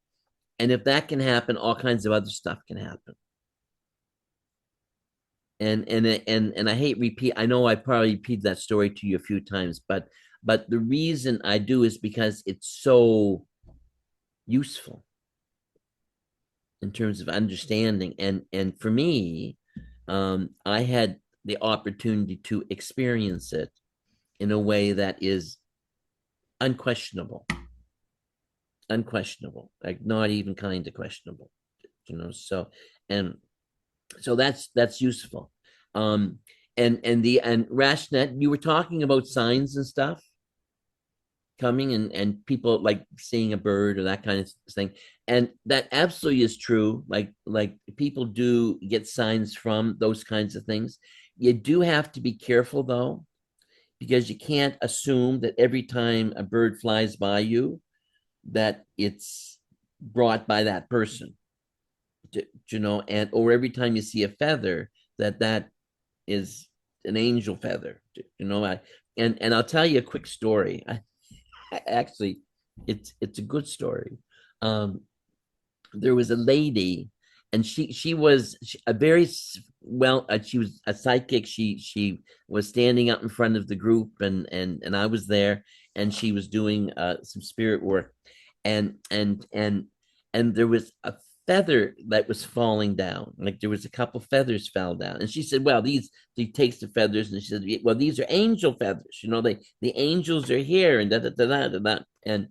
and if that can happen, all kinds of other stuff can happen. And I hate repeat. I know I probably repeated that story to you a few times, but the reason I do is because it's so useful. in terms of understanding. And for me, I had the opportunity to experience it in a way that is unquestionable, like not even kind of questionable, so and so that's useful. And Rashnet, you were talking about signs and stuff coming, and people like seeing a bird or that kind of thing, and that absolutely is true. Like people do get signs from those kinds of things. You do have to be careful though, because you can't assume that every time a bird flies by you that it's brought by that person, and or every time you see a feather that is an angel feather, and I'll tell you a quick story. Actually, it's a good story. There was a lady, and she was a very well. She was a psychic. She was standing up in front of the group, and I was there, and she was doing some spirit work, and there was a feather that was falling down. Like there was a couple feathers fell down, and she said, "Well, these." She takes the feathers, and she said, "Well, these are angel feathers. The angels are here, and da da da da da da." And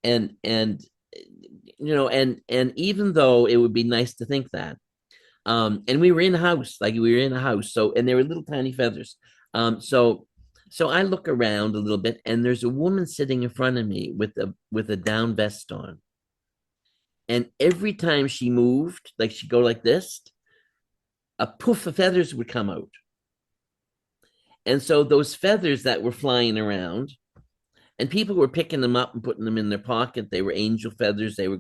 and even though it would be nice to think that, and we were in a house, so, and there were little tiny feathers, so I look around a little bit, and there's a woman sitting in front of me with a down vest on, and every time she moved, like she'd go like this, a poof of feathers would come out, and so those feathers that were flying around, and people were picking them up and putting them in their pocket. They were angel feathers. They were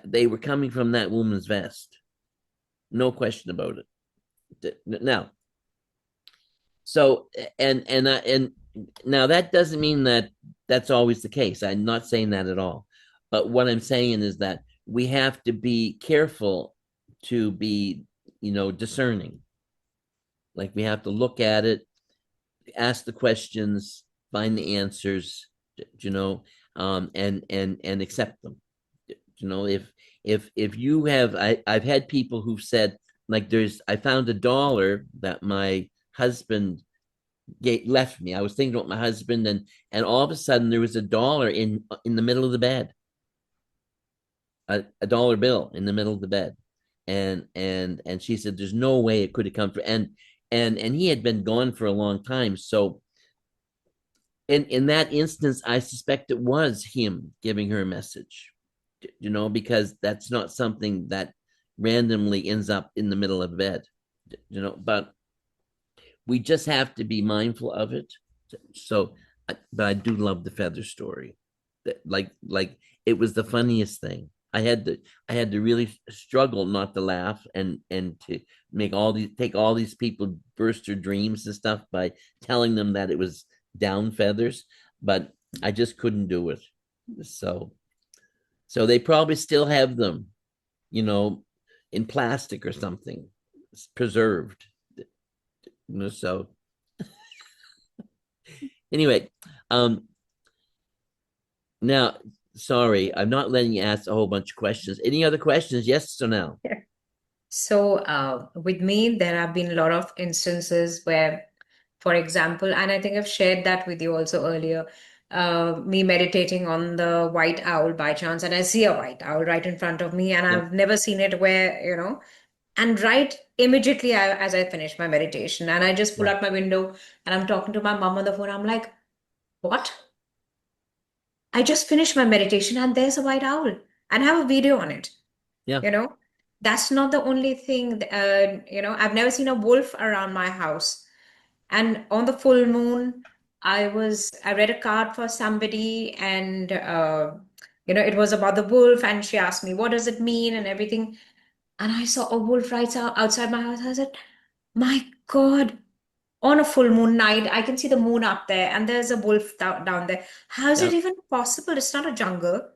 they were coming from that woman's vest. No question about it. Now, so and now that doesn't mean that that's always the case. I'm not saying that at all. But what I'm saying is that we have to be careful to be, discerning. Like we have to look at it, ask the questions, find the answers, and accept them. If you have, I've had people who've said, like, I found $1 that my husband left me. I was thinking about my husband, and all of a sudden there was $1 in the middle of the bed, a dollar bill in the middle of the bed, and she said, "There's no way it could have come from," and he had been gone for a long time, so. In that instance, I suspect it was him giving her a message, because that's not something that randomly ends up in the middle of bed, but we just have to be mindful of it. So, but I do love the feather story. Like it was the funniest thing. I had to really struggle not to laugh and to take all these people burst their dreams and stuff by telling them that it was down feathers, but I just couldn't do it. So they probably still have them, in plastic or something, preserved. So anyway, now, sorry, I'm not letting you ask a whole bunch of questions. Any other questions? Yes or no? So with me, there have been a lot of instances where, for example, and I think I've shared that with you also earlier, me meditating on the white owl by chance, and I see a white owl right in front of me, and Yep. I've never seen it where, and right immediately as I finish my meditation, and I just pull Yeah. out my window and I'm talking to my mom on the phone. I'm like, what? I just finished my meditation and there's a white owl, and I have a video on it. Yeah. That's not the only thing. I've never seen a wolf around my house. And on the full moon, I read a card for somebody, and it was about the wolf, and she asked me, what does it mean and everything. And I saw a wolf right outside my house. I said, my God, on a full moon night, I can see the moon up there, and there's a wolf down there. How is it Yeah. even possible? It's not a jungle.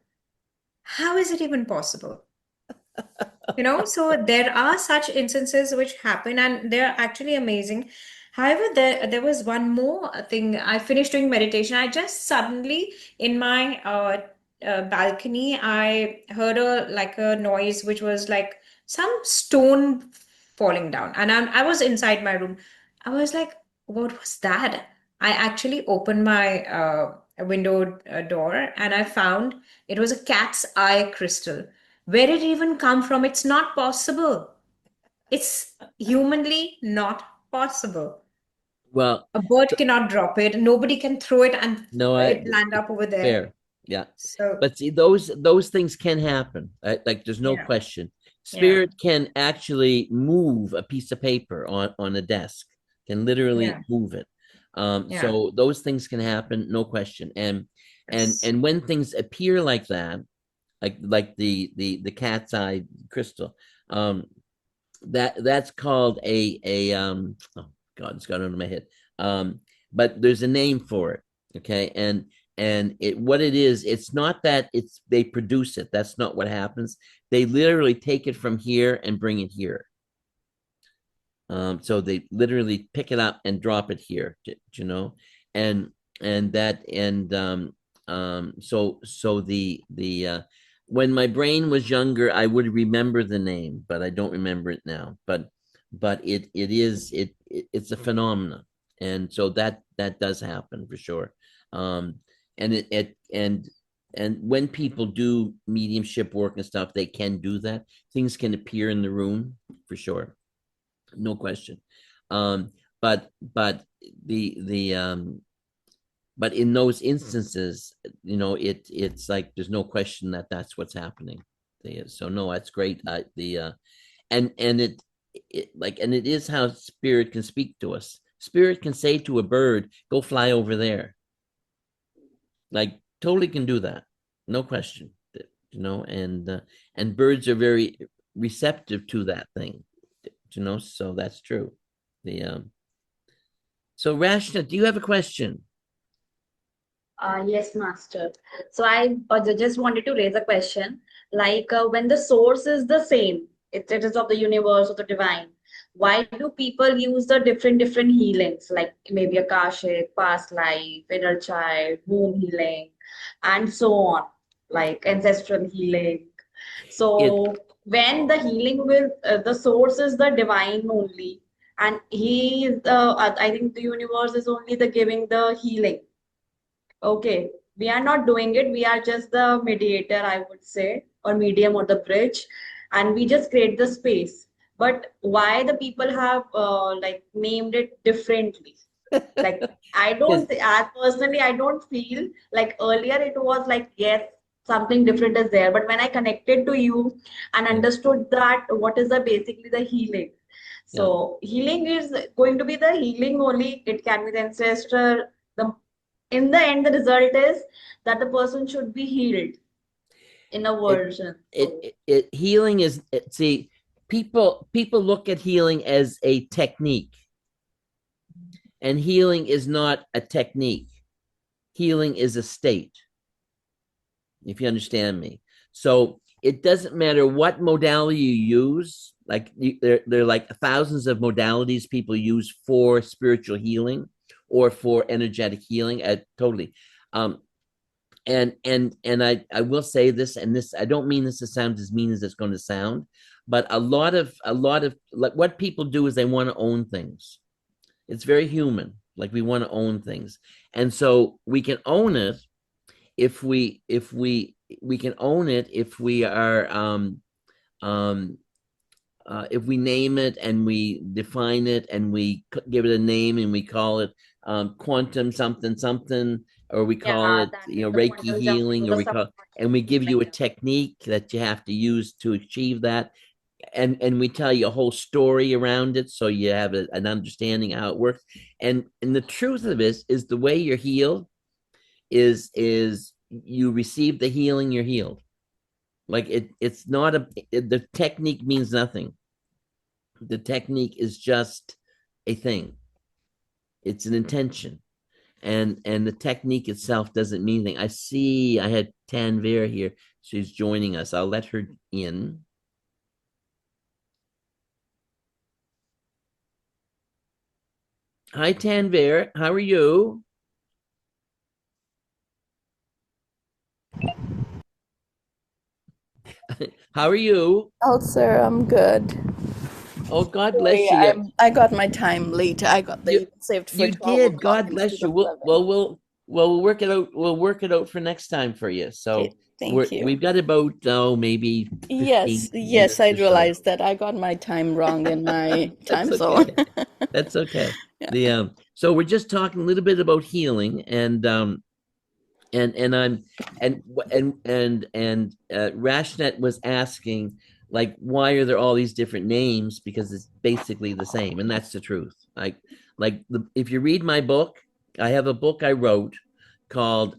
How is it even possible? So there are such instances which happen, and they're actually amazing. However, there was one more thing. I finished doing meditation. I just suddenly, in my balcony, I heard a noise which was like some stone falling down, and I was inside my room. I was like, "What was that?" I actually opened my window door, and I found it was a cat's eye crystal. Where did it even come from? It's not possible. It's humanly not possible. Well, A bird cannot drop it. Nobody can throw it and no, it land up over there. fair. Yeah. So But see, those things can happen. Like there's no yeah, question. yeah, Spirit can actually move a piece of paper on a desk, can literally yeah, move it. yeah. So those things can happen, no question. And Yes. when things appear like that, like the cat's eye crystal, that's called a oh God, it's got under my head. But there's a name for it, okay? And it what it is, it's not that it's they produce it. That's not what happens. They literally take it from here and bring it here. So they literally pick it up and drop it here, you know, and so the when my brain was younger, I would remember the name, but I don't remember it now. But it's a phenomenon, and so that does happen for sure. And and when people do mediumship work and stuff, they can do that. Things can appear in the room for sure, no question. Um, but but in those instances, you know, it's like there's no question that that's what's happening. So no, that's great. And it is how spirit can speak to us. Spirit can say to a bird, "Go fly over there." Like totally can do that, no question. You know, and birds are very receptive to that thing. You know, so that's true. The so Rashna, do you have a question? Yes, Master. So I just wanted to raise a question. Like when the source is the same, it is of the universe or the divine, why do people use the different healings, like maybe Akashic, past life, inner child, womb healing, and so on, like ancestral healing? It So when the healing with the source is the divine only, and he is the, I think the universe is only the giving the healing. Okay, we are not doing it. We are just the mediator, I would say, or medium or the bridge, and we just create the space. But why the people have like named it differently? Like I because don't, as personally, I don't feel like earlier it was like yes, something different is there. But when I connected to you and yeah, understood that what is the basically the healing. yeah. So healing is going to be the healing only. It can be the ancestor, the in the end, the result is that the person should be healed in a It version. it So, healing is see, people look at healing as a technique, and healing is not a technique. Healing is a state, if you understand me. So it doesn't matter what modality you use. Like there are like thousands of modalities people use for spiritual healing or for energetic healing. Totally. Um, and I will say this, and this I don't mean this to sound as mean as it's going to sound, but a lot of like what people do is they want to own things. It's very human. Like we want to own things, and so we can own it if we can own it if we are um if we name it and we define it and we give it a name and we call it quantum something something, or we call yeah, it, that you is know, the Reiki quantum jumping healing, to or the we call, and subconscious we give healing. you a Yeah. technique that you have to use to achieve that, and we tell you a whole story around it so you have an understanding of how it works. And the truth of this is the way you're healed is you receive the healing, you're healed. Like it's not the technique means nothing. The technique is just a thing. It's an intention. And the technique itself doesn't mean anything. I see I had Tanvir here. She's joining us. I'll let her in. Hi, Tanvir. How are you? How are you? Oh, sir, I'm good. Oh, God Sorry, bless you. Yeah, I got my time late. I got the you event saved for you 12 did. o'clock God instead bless you. of 11. We'll work it out. We'll work it out for next time for you. Okay, So thank you. we've got about maybe 15 Yes, I minutes or so. realized that I got my time wrong in my That's time zone. okay. That's okay. Yeah. So we're just talking a little bit about healing, and I'm and Rashnet was asking, like, why are there all these different names? Because it's basically the same, and that's the truth. If you read my book, I have a book I wrote called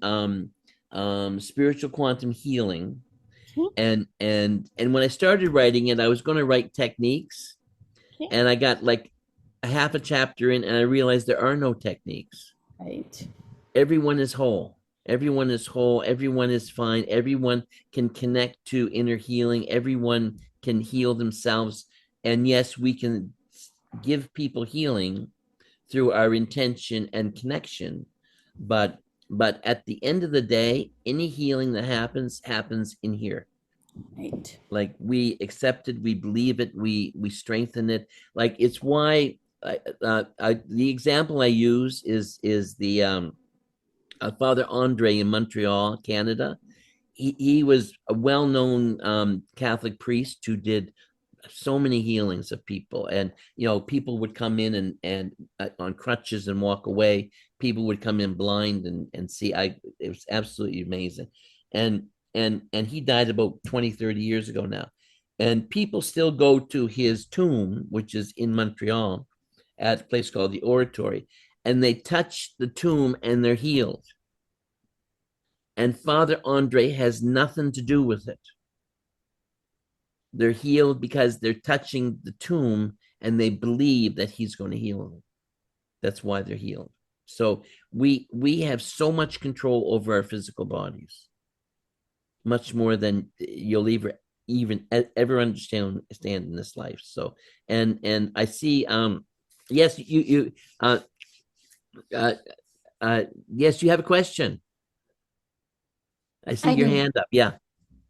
Spiritual Quantum Healing, and when I started writing it, I was going to write techniques, Okay. and I got like a half a chapter in, and I realized there are no techniques. Right. Everyone is whole. Everyone is whole. Everyone is fine. Everyone can connect to inner healing. Everyone can heal themselves. And yes, we can give people healing through our intention and connection. But at the end of the day, any healing that happens in here. Right. Like, we accept it, we believe it, we strengthen it. Like, it's why the example I use is the Father Andre in Montreal, Canada. He was a well-known Catholic priest who did so many healings of people, and people would come in and on crutches and walk away. People would come in blind and see. It was absolutely amazing, and he died about 20-30 years ago now, and people still go to his tomb, which is in Montreal, at a place called the Oratory, and they touch the tomb and they're healed. And Father Andre has nothing to do with it. They're healed because they're touching the tomb and they believe that he's going to heal them. That's why they're healed. So we have so much control over our physical bodies, much more than you'll ever understand in this life. So and I see yes, you uh, yes, you have a question. I see I your do. hand up. Yeah.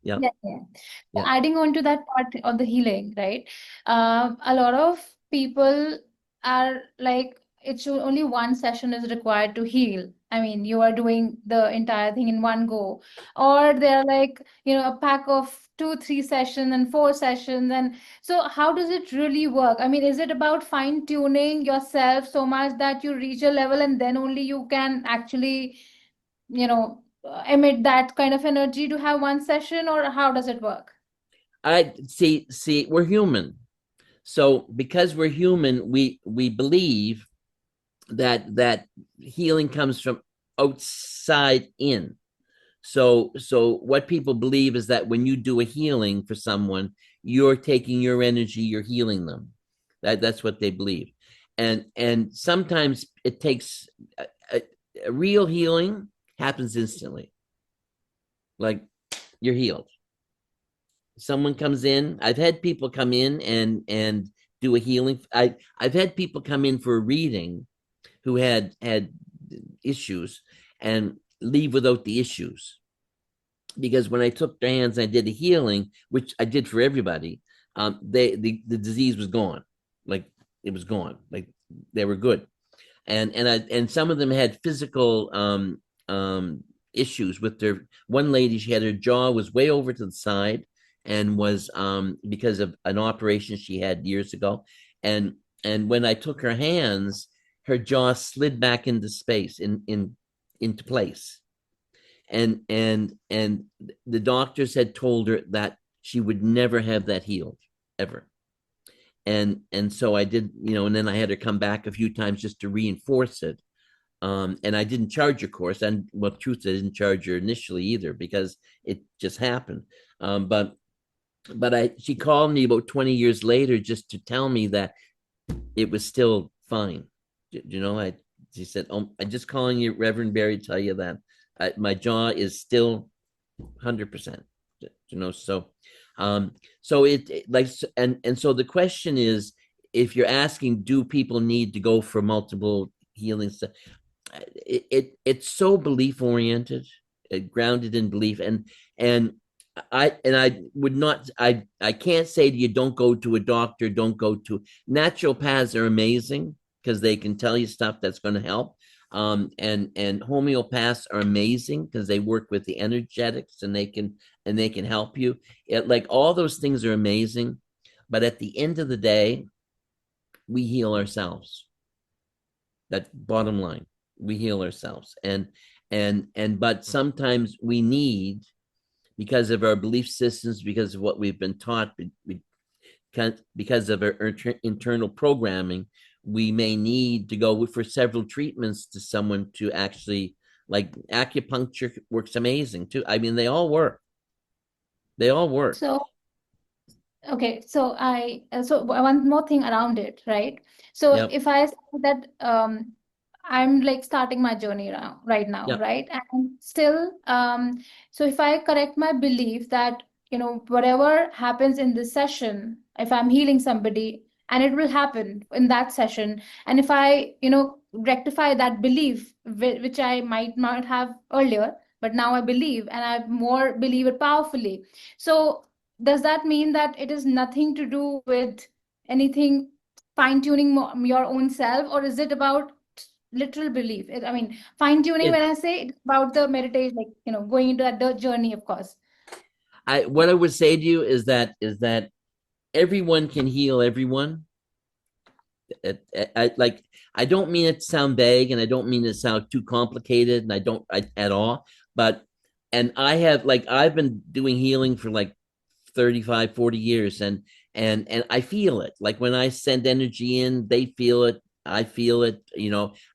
Yeah. Yeah. Yeah. Adding on to that part of the healing, right? A lot of people are like, it's only one session is required to heal. I mean, you are doing the entire thing in one go, or they're like, a pack of 2, 3 sessions and 4 sessions. And so, how does it really work? I mean, is it about fine-tuning yourself so much that you reach a level and then only you can actually, emit that kind of energy to have one session, or how does it work? I see, we're human. So because we're human, we believe that healing comes from outside in. So what people believe is that when you do a healing for someone, you're taking your energy, you're healing them. That's what they believe. And sometimes it takes a real healing happens instantly. Like, you're healed. Someone comes in. I've had people come in and do a healing. I've had people come in for a reading who had issues and leave without the issues, because when I took their hands and I did a healing, which I did for everybody, the disease was gone. Like, it was gone. Like, they were good. And some of them had physical issues with their. One lady, she had her jaw was way over to the side, and was because of an operation she had years ago, and when I took her hands, her jaw slid back into space, into place, and the doctors had told her that she would never have that healed ever. And so I did, and then I had her come back a few times just to reinforce it. And I didn't charge her, of course, and well, truth, I didn't charge her initially either, because it just happened. But she called me about 20 years later just to tell me that it was still fine. She said, "Oh, I'm just calling you, Reverend Barry, to tell you that my jaw is still 100%." So like, and so the question is, if you're asking, do people need to go for multiple healings? It's so belief oriented, grounded in belief, and I would not, I can't say to you, don't go to a doctor, don't go to naturopaths are amazing because they can tell you stuff that's going to help. And homeopaths are amazing because they work with the energetics and they can help you. Like all those things are amazing, but at the end of the day, we heal ourselves. That bottom line, we heal ourselves. But sometimes we need, because of our belief systems, because of what we've been taught, because of our internal programming, we may need to go for several treatments to someone to actually, like acupuncture works amazing too. I mean, they all work. They all work. So, okay, so one more thing around it, right? So Yep. if I say that I'm like starting my journey right now, Yep. right? And still, so if I correct my belief that, whatever happens in this session, if I'm healing somebody, and it will happen in that session, and if I, rectify that belief, which I might not have earlier, but now I believe, and I more believe it powerfully. So does that mean that it is nothing to do with anything fine-tuning your own self, or is it about literal belief? I mean, fine-tuning, when It, I say it's about the meditation, like, going into that journey, of course. what I would say to you is that everyone can heal everyone. I don't mean it to sound vague, and I don't mean it to sound too complicated, and I don't at all. But and I've been doing healing for like 35, 40 years, and I feel it. Like when I send energy in, they feel it. I feel it.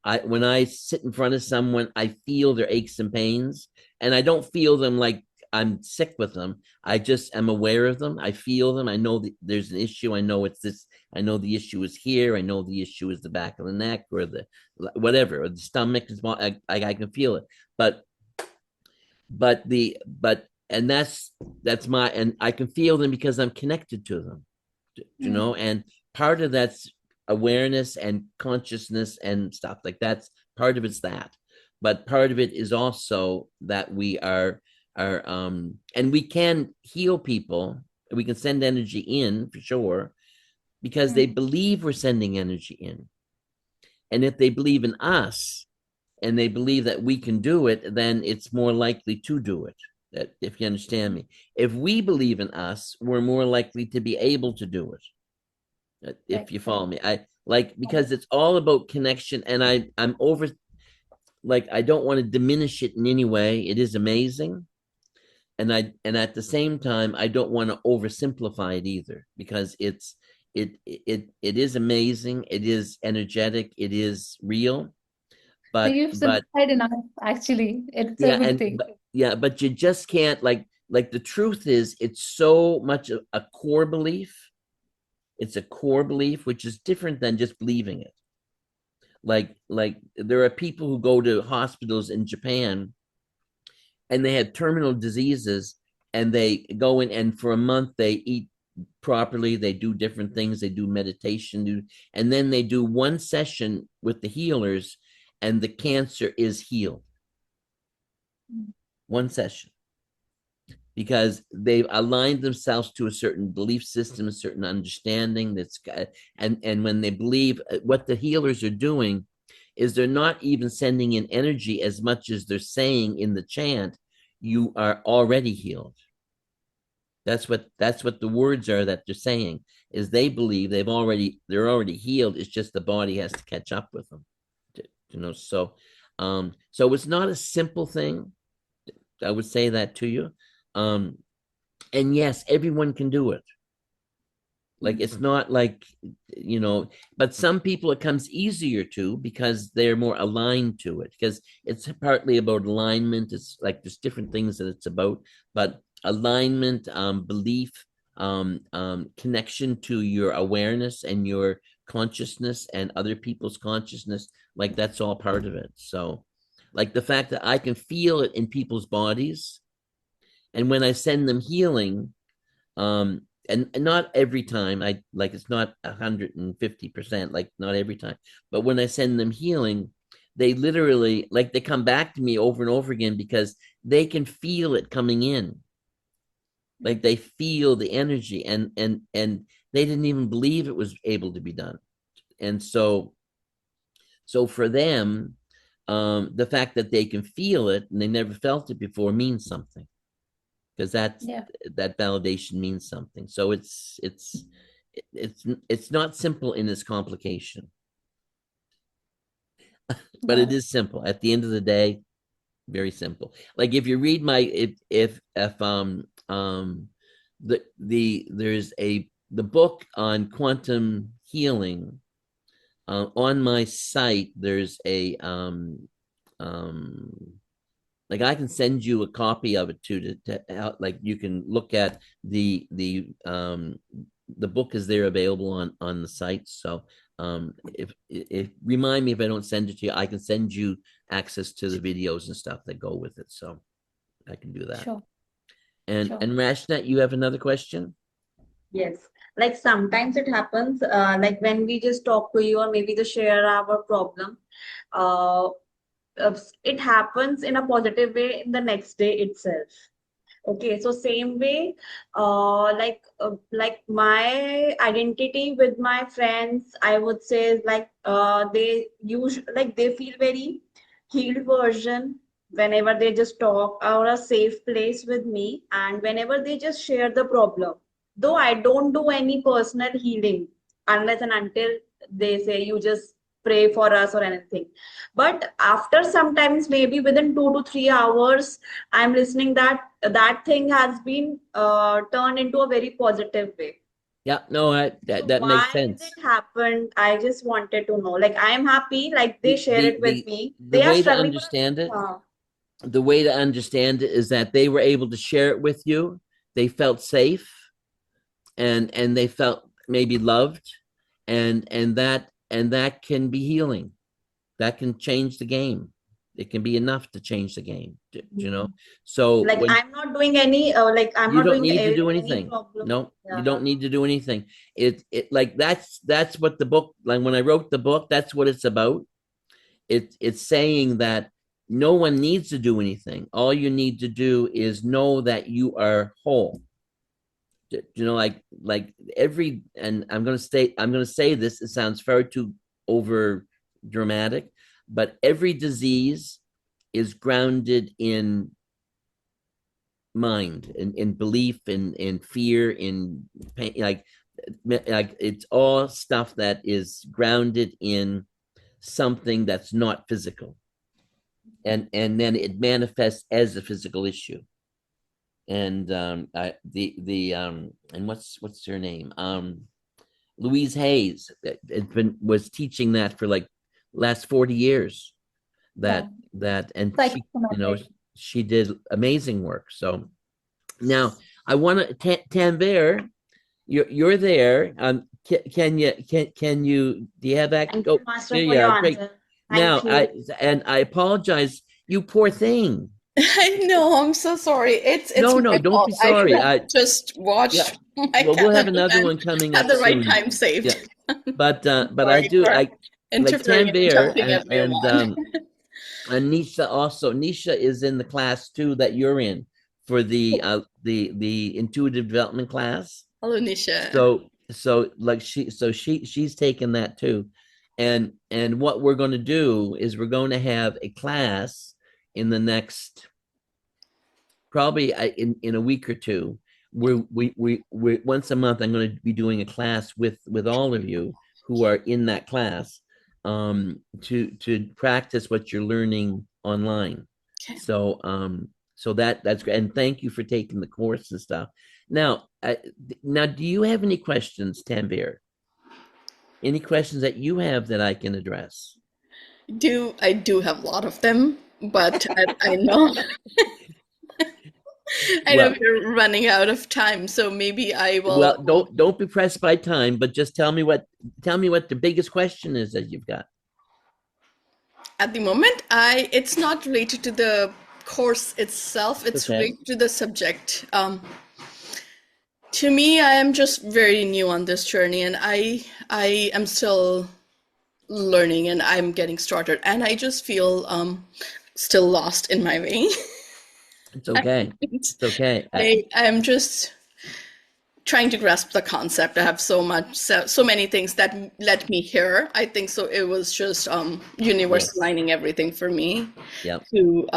I when I sit in front of someone, I feel their aches and pains, and I don't feel them like I'm sick with them. I just am aware of them. I feel them. I know that there's an issue. I know it's this. I know the issue is here. I know the issue is the back of the neck or the whatever, or the stomach. I can feel it. But and that's my, and I can feel them because I'm connected to them, and part of that's awareness and consciousness and stuff like that's part of it's that, but part of it is also that we are and we can heal people, we can send energy in for sure because they believe we're sending energy in, and if they believe in us and they believe that we can do it, then it's more likely to do it. That, if you understand me, if we believe in us, we're more likely to be able to do it. If you follow me, because it's all about connection, and I'm over, like, I don't want to diminish it in any way. It is amazing, and at the same time, I don't want to oversimplify it either, because it is amazing. It is energetic. It is real. So you've But simplified enough, actually. It's a yeah, good thing. but you just can't, like the truth is, it's so much a core belief. It's a core belief, which is different than just believing it. Like there are people who go to hospitals in Japan and they have terminal diseases, and they go in, and for a month they eat properly, they do different things, they do meditation, and then they do one session with the healers, and the cancer is healed. One session, because they've aligned themselves to a certain belief system, a certain understanding and when they believe, what the healers are doing is they're not even sending in energy as much as they're saying in the chant, you are already healed. That's what the words are that they're saying, is they believe they're already healed. It's just the body has to catch up with them. So it's not a simple thing. I would say that to you. And yes, everyone can do it. Like, it's not like, but some people it comes easier to because they're more aligned to it, because it's partly about alignment. It's like there's different things that it's about, but alignment, belief, connection to your awareness and your consciousness and other people's consciousness, like that's all part of it. So like the fact that I can feel it in people's bodies, and when I send them healing, and not every time, it's not 150%, like not every time, but when I send them healing, they literally, like, they come back to me over and over again because they can feel it coming in. like they feel the energy, and they didn't even believe it was able to be done. And so for them, the fact that they can feel it and they never felt it before means something, because that validation means something. So it's not simple in its complication, but it is simple at the end of the day. Very simple. Like if you read my if there's the book on quantum healing, on my site there's a like I can send you a copy of it too, to help, like you can look at the book is there available on the site. So if remind me if I don't send it to you, I can send you access to the videos and stuff that go with it. So I can do that. Sure. And Sure. Rashna, you have another question? Yes, like sometimes it happens, like when we just talk to you or maybe just share our problem, uh, it happens in a positive way in the next day itself. Okay, so same way, like my identity with my friends, I would say is like they use like they feel very healed version whenever they just talk or a safe place with me, and whenever they just share the problem. Though I don't do any personal healing unless and until they say you just pray for us or anything. But after sometimes maybe within 2 to 3 hours, I'm listening that that thing has been turned into a very positive way. Yeah, no, So that makes why is sense. it happened? I just wanted to know. Like I am happy, like they The share the it with the, me. the They are way to struggling for understand it, a, is that they were able to share it with you. They felt safe, and they felt maybe loved, and that can be healing. That can change the game. It can be enough to change the game. You know. So like when I'm not doing any like I'm you not don't doing need to do any anything. problem. No, you Yeah. don't need to do anything. It like that's what the book, like when I wrote the book, that's what it's about. It's saying that no one needs to do anything. All you need to do is know that you are whole. You know, like every, and I'm going to say this, it sounds far too over dramatic, but every disease is grounded in mind, in belief, in fear, in pain. Like it's all stuff that is grounded in something that's not physical, and then it manifests as a physical issue. And and what's her name, Louise Hayes, was teaching that for like last 40 years, Yeah. and she, Psychosomatic. she did amazing work. So now I want to, Tanvir, you're there. Can you, do you have that? Thank Oh, you, Master, there for you your are. Great. answer. Now Thank you. I apologize, you poor thing. I know, I'm so sorry. It's No, my don't fault. be I should sorry. have just Yeah. watched my Well, we'll have calendar another and one coming had up the right soon. time saved. Yeah. But I Sorry do, for like interfering and Tanvir, interrupting everyone. and Nisha also. Nisha is in the class too that you're in, for the intuitive development class. Hello, Nisha. So like she's taken that too. And what we're going to do is we're going to have a class in the next, probably in a week or two, where we once a month I'm going to be doing a class with all of you who are in that class, to practice what you're learning online. Okay. So that's great, and thank you for taking the course and stuff. Now do you have any questions, Tanvir? Any questions that you have that I can address? I do have a lot of them, but I know I know Well, we're running out of time, so maybe I well, will. don't be pressed by time, but just tell me what the biggest question is that you've got. At the moment, it's not related to the course itself, it's Okay. related to the subject. To me, I am just very new on this journey, and I am still learning, and I'm getting started, and I just feel still lost in my way. It's okay. It's okay. I'm just trying to grasp the concept. I have so many things that let me here. I think so. It was just universe Yes. aligning everything for me Yep. to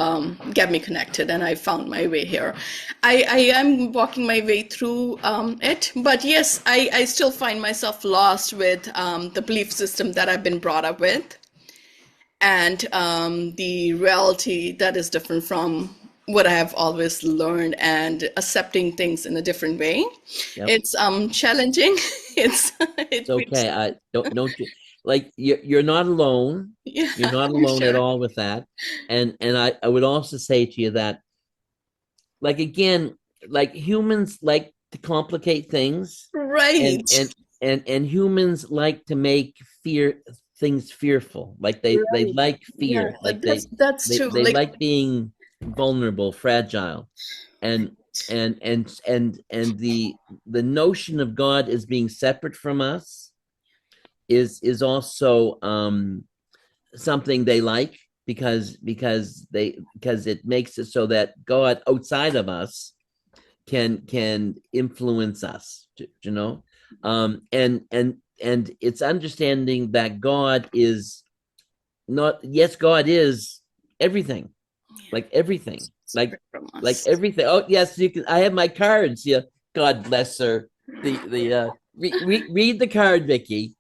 get me connected, and I found my way here. I am walking my way through it, but yes, I still find myself lost with the belief system that I've been brought up with, and the reality that is different from what I have always learned, and accepting things in a different way. Yep. It's challenging. It's It's okay. I don't you like you're not alone. Yeah, You're not I'm alone at sure. all with that. And I would also say to you that, like, again, like, humans like to complicate things, Right. and humans like to make things fearful. Like they Right. like Yeah, fear. Like that's true. they Like, like being vulnerable, fragile. And the notion of God as being separate from us is also something they like, because it makes it so that God outside of us can influence us, you know. And it's understanding that God is not, yes, God is everything, like everything, like from like us. everything. Oh yes, you can. I have my cards. Yeah, God bless her. Read the card, Vicky.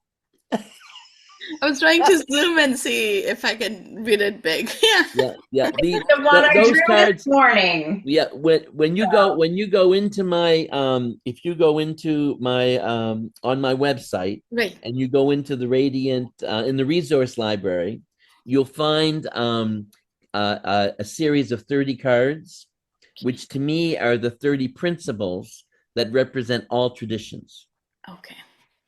I was trying to zoom and see if I can read it big. Yeah. Yeah. The one I Those drew cards. this morning. Yeah, when you go into my if you go into my on my website, Right. and you go into the Radiant in the resource library, you'll find a series of 30 cards, which to me are the 30 principles that represent all traditions. Okay.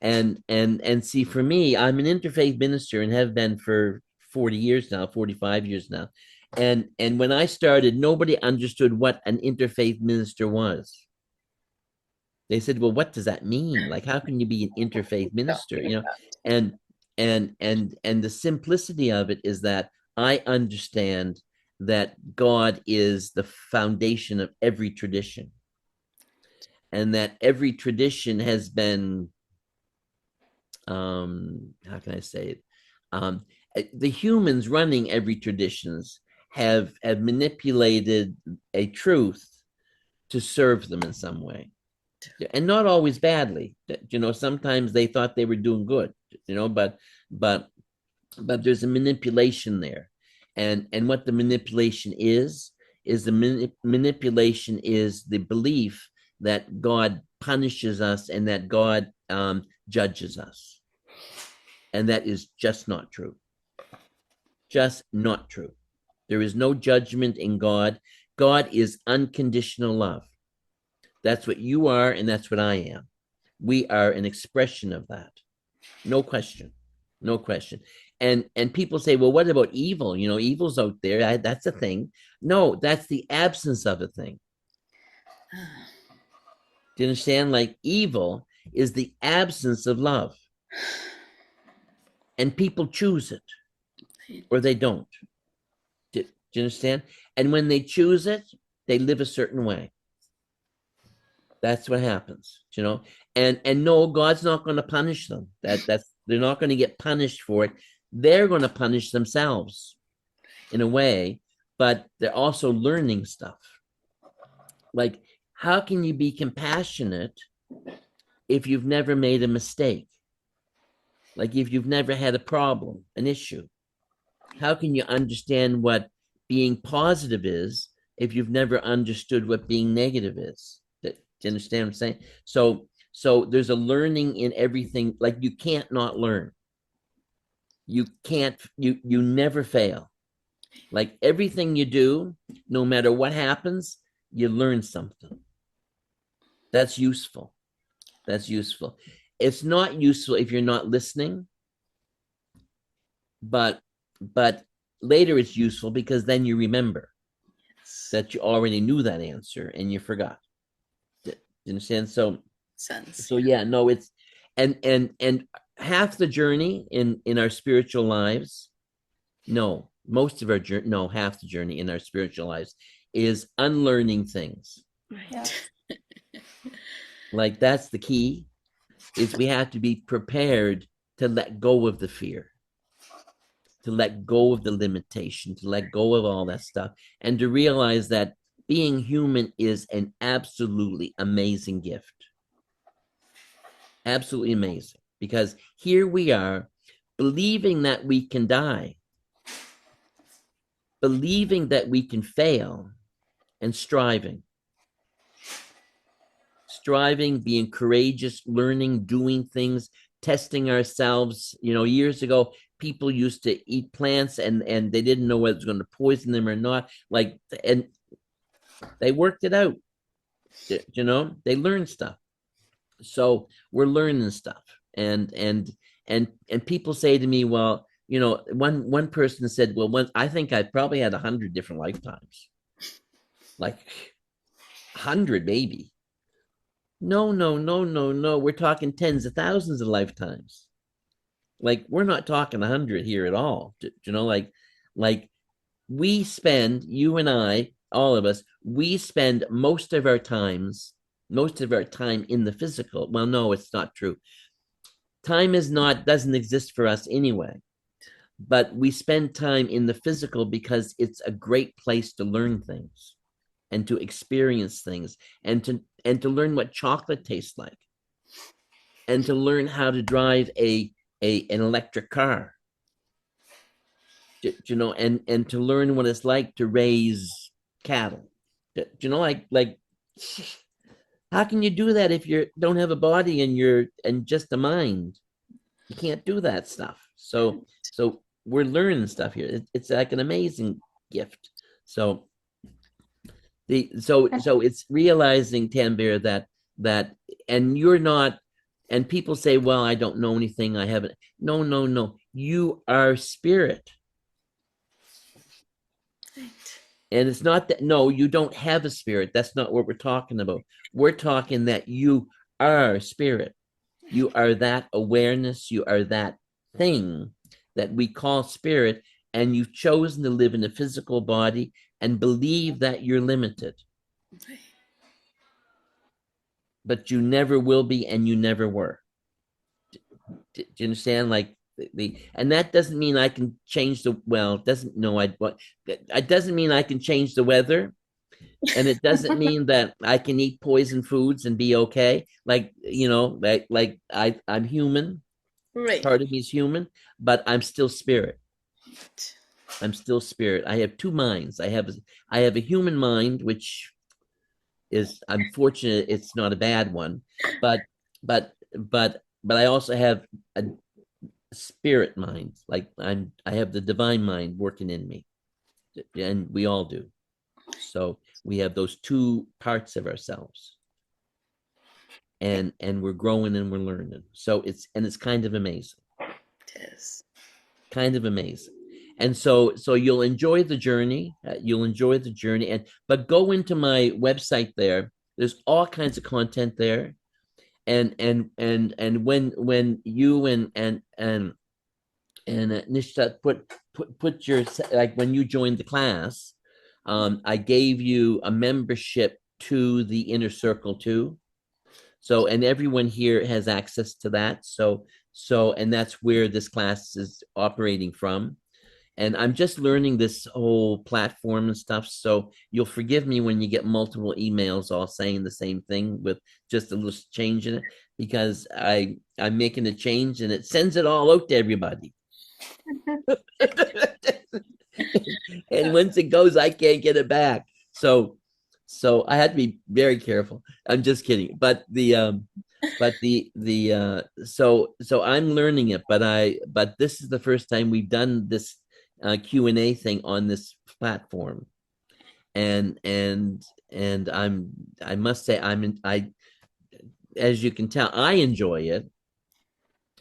And see, for me, I'm an interfaith minister and have been for 40 years now, 45 years now. And when I started, nobody understood what an interfaith minister was. They said, well, what does that mean? Like, how can you be an interfaith minister? You know, and and the simplicity of it is that I understand that God is the foundation of every tradition, and that every tradition has been, how can I say it? The humans running every traditions have manipulated a truth to serve them in some way, and not always badly. You know, sometimes they thought they were doing good. You know, but there's a manipulation there, and what the manipulation is the manipulation is the belief that God punishes us and that God judges us. And that is just not true. Just not true. There is no judgment in God. God is unconditional love. That's what you are, and that's what I am. We are an expression of that. No question. No question. And people say, well, what about evil? You know, evil's out there. That's a thing. No, that's the absence of a thing. Do you understand? Like, evil is the absence of love. And people choose it, or they don't. Do you understand? And when they choose it, they live a certain way. That's what happens, you know. And no, God's not going to punish them. That's they're not going to get punished for it. They're going to punish themselves in a way, but they're also learning stuff. Like, how can you be compassionate if you've never made a mistake? Like, if you've never had a problem, an issue? How can you understand what being positive is if you've never understood what being negative is? Do you understand what I'm saying? So there's a learning in everything. Like, you can't not learn. You can't, you never fail. Like, everything you do, no matter what happens, you learn something. That's useful. That's useful. It's not useful if you're not listening, but later it's useful because then you remember that you already knew that answer and you forgot. Do you understand? So yeah, no, it's and half the journey in our spiritual lives, no, most of our journey, no, half the journey in our spiritual lives is unlearning things. Yeah. Like that's the key, is we have to be prepared to let go of the fear, to let go of the limitation, to let go of all that stuff, and to realize that being human is an absolutely amazing gift. Absolutely amazing. Because here we are, believing that we can die, believing that we can fail, and striving, being courageous, learning, doing things, testing ourselves. You know, years ago, people used to eat plants and they didn't know whether it was going to poison them or not. Like, and they worked it out. You know, they learned stuff. So we're learning stuff. And people say to me, well, you know, one person said, well, I think I probably had 100 different lifetimes. Like 100 maybe. No. We're talking tens of thousands of lifetimes. Like, we're not talking 100 here at all. You know, like we spend, you and I, all of us, we spend most of our time in the physical. Well, no, it's not true. Time doesn't exist for us anyway. But we spend time in the physical because it's a great place to learn things and to experience things and to learn what chocolate tastes like and to learn how to drive an electric car. You know, and to learn what it's like to raise cattle. You know, like how can you do that if you don't have a body and just a mind? You can't do that stuff. So we're learning stuff here. It's like an amazing gift. So it's realizing, Tanvir, that and you're not, and people say, well, I don't know anything, I haven't. No. You are spirit. And it's not that, no, you don't have a spirit. That's not what we're talking about. We're talking that you are spirit. You are that awareness. You are that thing that we call spirit. And you've chosen to live in a physical body and believe that you're limited. But you never will be, and you never were. Do you understand? Like, and that doesn't mean I can change it doesn't mean I can change the weather, and it doesn't mean that I can eat poison foods and be okay. Like, you know, like I'm human. Right. Part of me is human, but I'm still spirit. I'm still spirit. I have two minds. I have a human mind, which is unfortunate. It's not a bad one, but I also have a spirit mind. Like I have the divine mind working in me, and we all do. So we have those two parts of ourselves, and we're growing and we're learning. So it's kind of amazing. It is kind of amazing. And so you'll enjoy the journey. But go into my website there. There's all kinds of content there. And when you and Nishta put your, like, when you joined the class, I gave you a membership to the inner circle too. So, and everyone here has access to that. So, and that's where this class is operating from. And I'm just learning this whole platform and stuff. So you'll forgive me when you get multiple emails all saying the same thing with just a little change in it, because I'm making a change and it sends it all out to everybody. And once it goes, I can't get it back. So I had to be very careful. I'm just kidding. But so I'm learning it, but this is the first time we've done this Q&A thing on this platform, and I must say as you can tell, I enjoy it,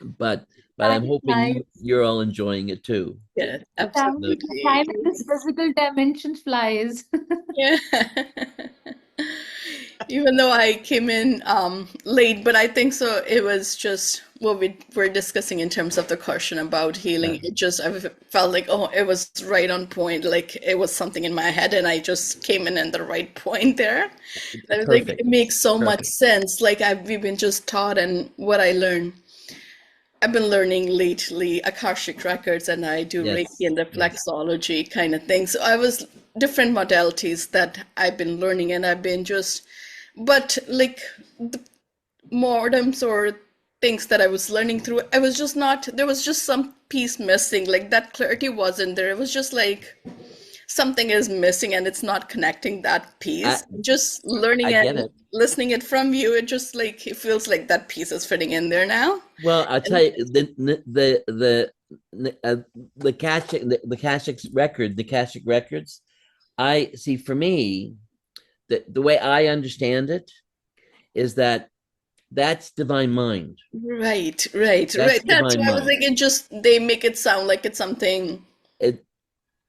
but I'm hoping you're all enjoying it too. Yeah, absolutely. Time in this physical dimension flies. Yeah. Even though I came in late, but I think so. It was just what we were discussing in terms of the question about healing. Yeah. It just, I felt like, oh, it was right on point. Like it was something in my head, and I just came in at the right point there. And I was like, Perfect. it makes so much Perfect. sense. Like we've been just taught, and what I learned. I've been learning lately Akashic records, and I do Reiki Yes. and Yes. reflexology kind of thing. So I was different modalities that I've been learning, and I've been just, but like the modems or things that I was learning through, I was just not, there was just some piece missing. Like that clarity wasn't there. It was just like something is missing and it's not connecting that I piece. Just learning I get and it. listening it from you, it just like, it feels like that piece is fitting in there now. Well, I'll tell And you the Akashic records. I see. For me, the way I understand it is that that's divine mind. right, right, That's right. That's divine why I was mind. like, it just, they make it sound like it's something It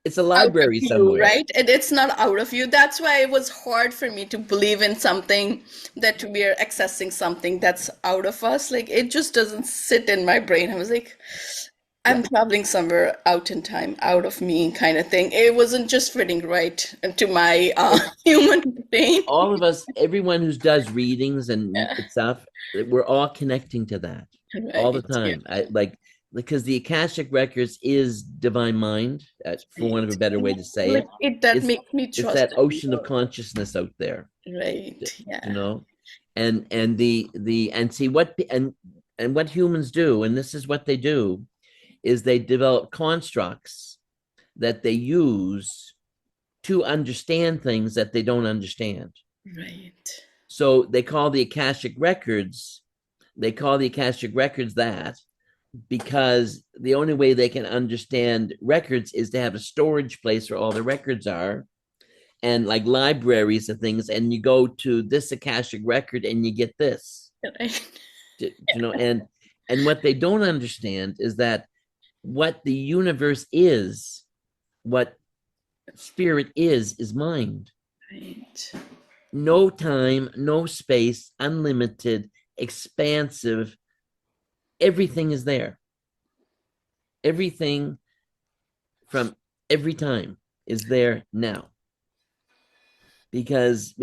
it's a out of library you, somewhere. right? And it's not out of you. That's why it was hard for me to believe in something that we are accessing something that's out of us. Like it just doesn't sit in my brain. I was like, Yeah. I'm traveling somewhere out in time, out of me kind of thing. It wasn't just fitting right into my human brain. All of us, everyone who does readings and Yeah, stuff, we're all connecting to that all the right. Yeah, time. I like because the Akashic records is divine mind, for want of a right. better way to say Like it. it, that It's makes me it's trust that it ocean of more. consciousness out there, Right. you Yeah. know, and the and see what and what humans do, and this is what they do, is they develop constructs that they use to understand things that they don't understand. Right. So they call the Akashic records, that because the only way they can understand records is to have a storage place where all the records are and like libraries of things. And you go to this Akashic record and you get this, Right. you know, and what they don't understand is that what the universe is, what spirit is mind. Right. No time, no space, unlimited, expansive. Everything is there. Everything from every time is there now. Because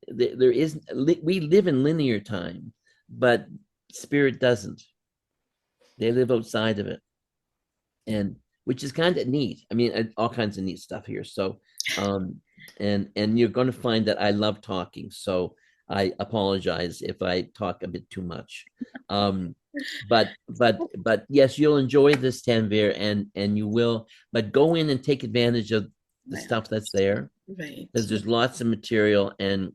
there is, we live in linear time, but spirit doesn't. They live outside of it, and which is kind of neat. I mean, all kinds of neat stuff here. So, and you're going to find that I love talking. So I apologize if I talk a bit too much. But yes, you'll enjoy this, Tanvir, and you will. But go in and take advantage of the Right. stuff that's there, Right. because there's lots of material, and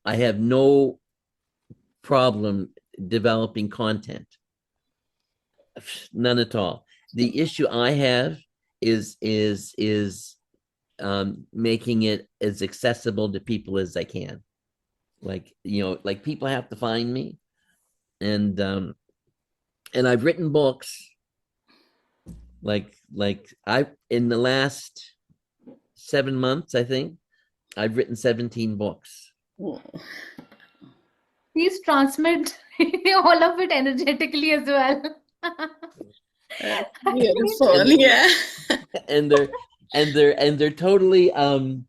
I have no problem developing content. None at all. The issue I have is making it as accessible to people as I can. Like, you know, like people have to find me, and I've written books. Like I in the last 7 months, I think I've written 17 books. Oh, Please transmit all of it energetically as well. that's I think beautiful. And Yeah. and they're totally and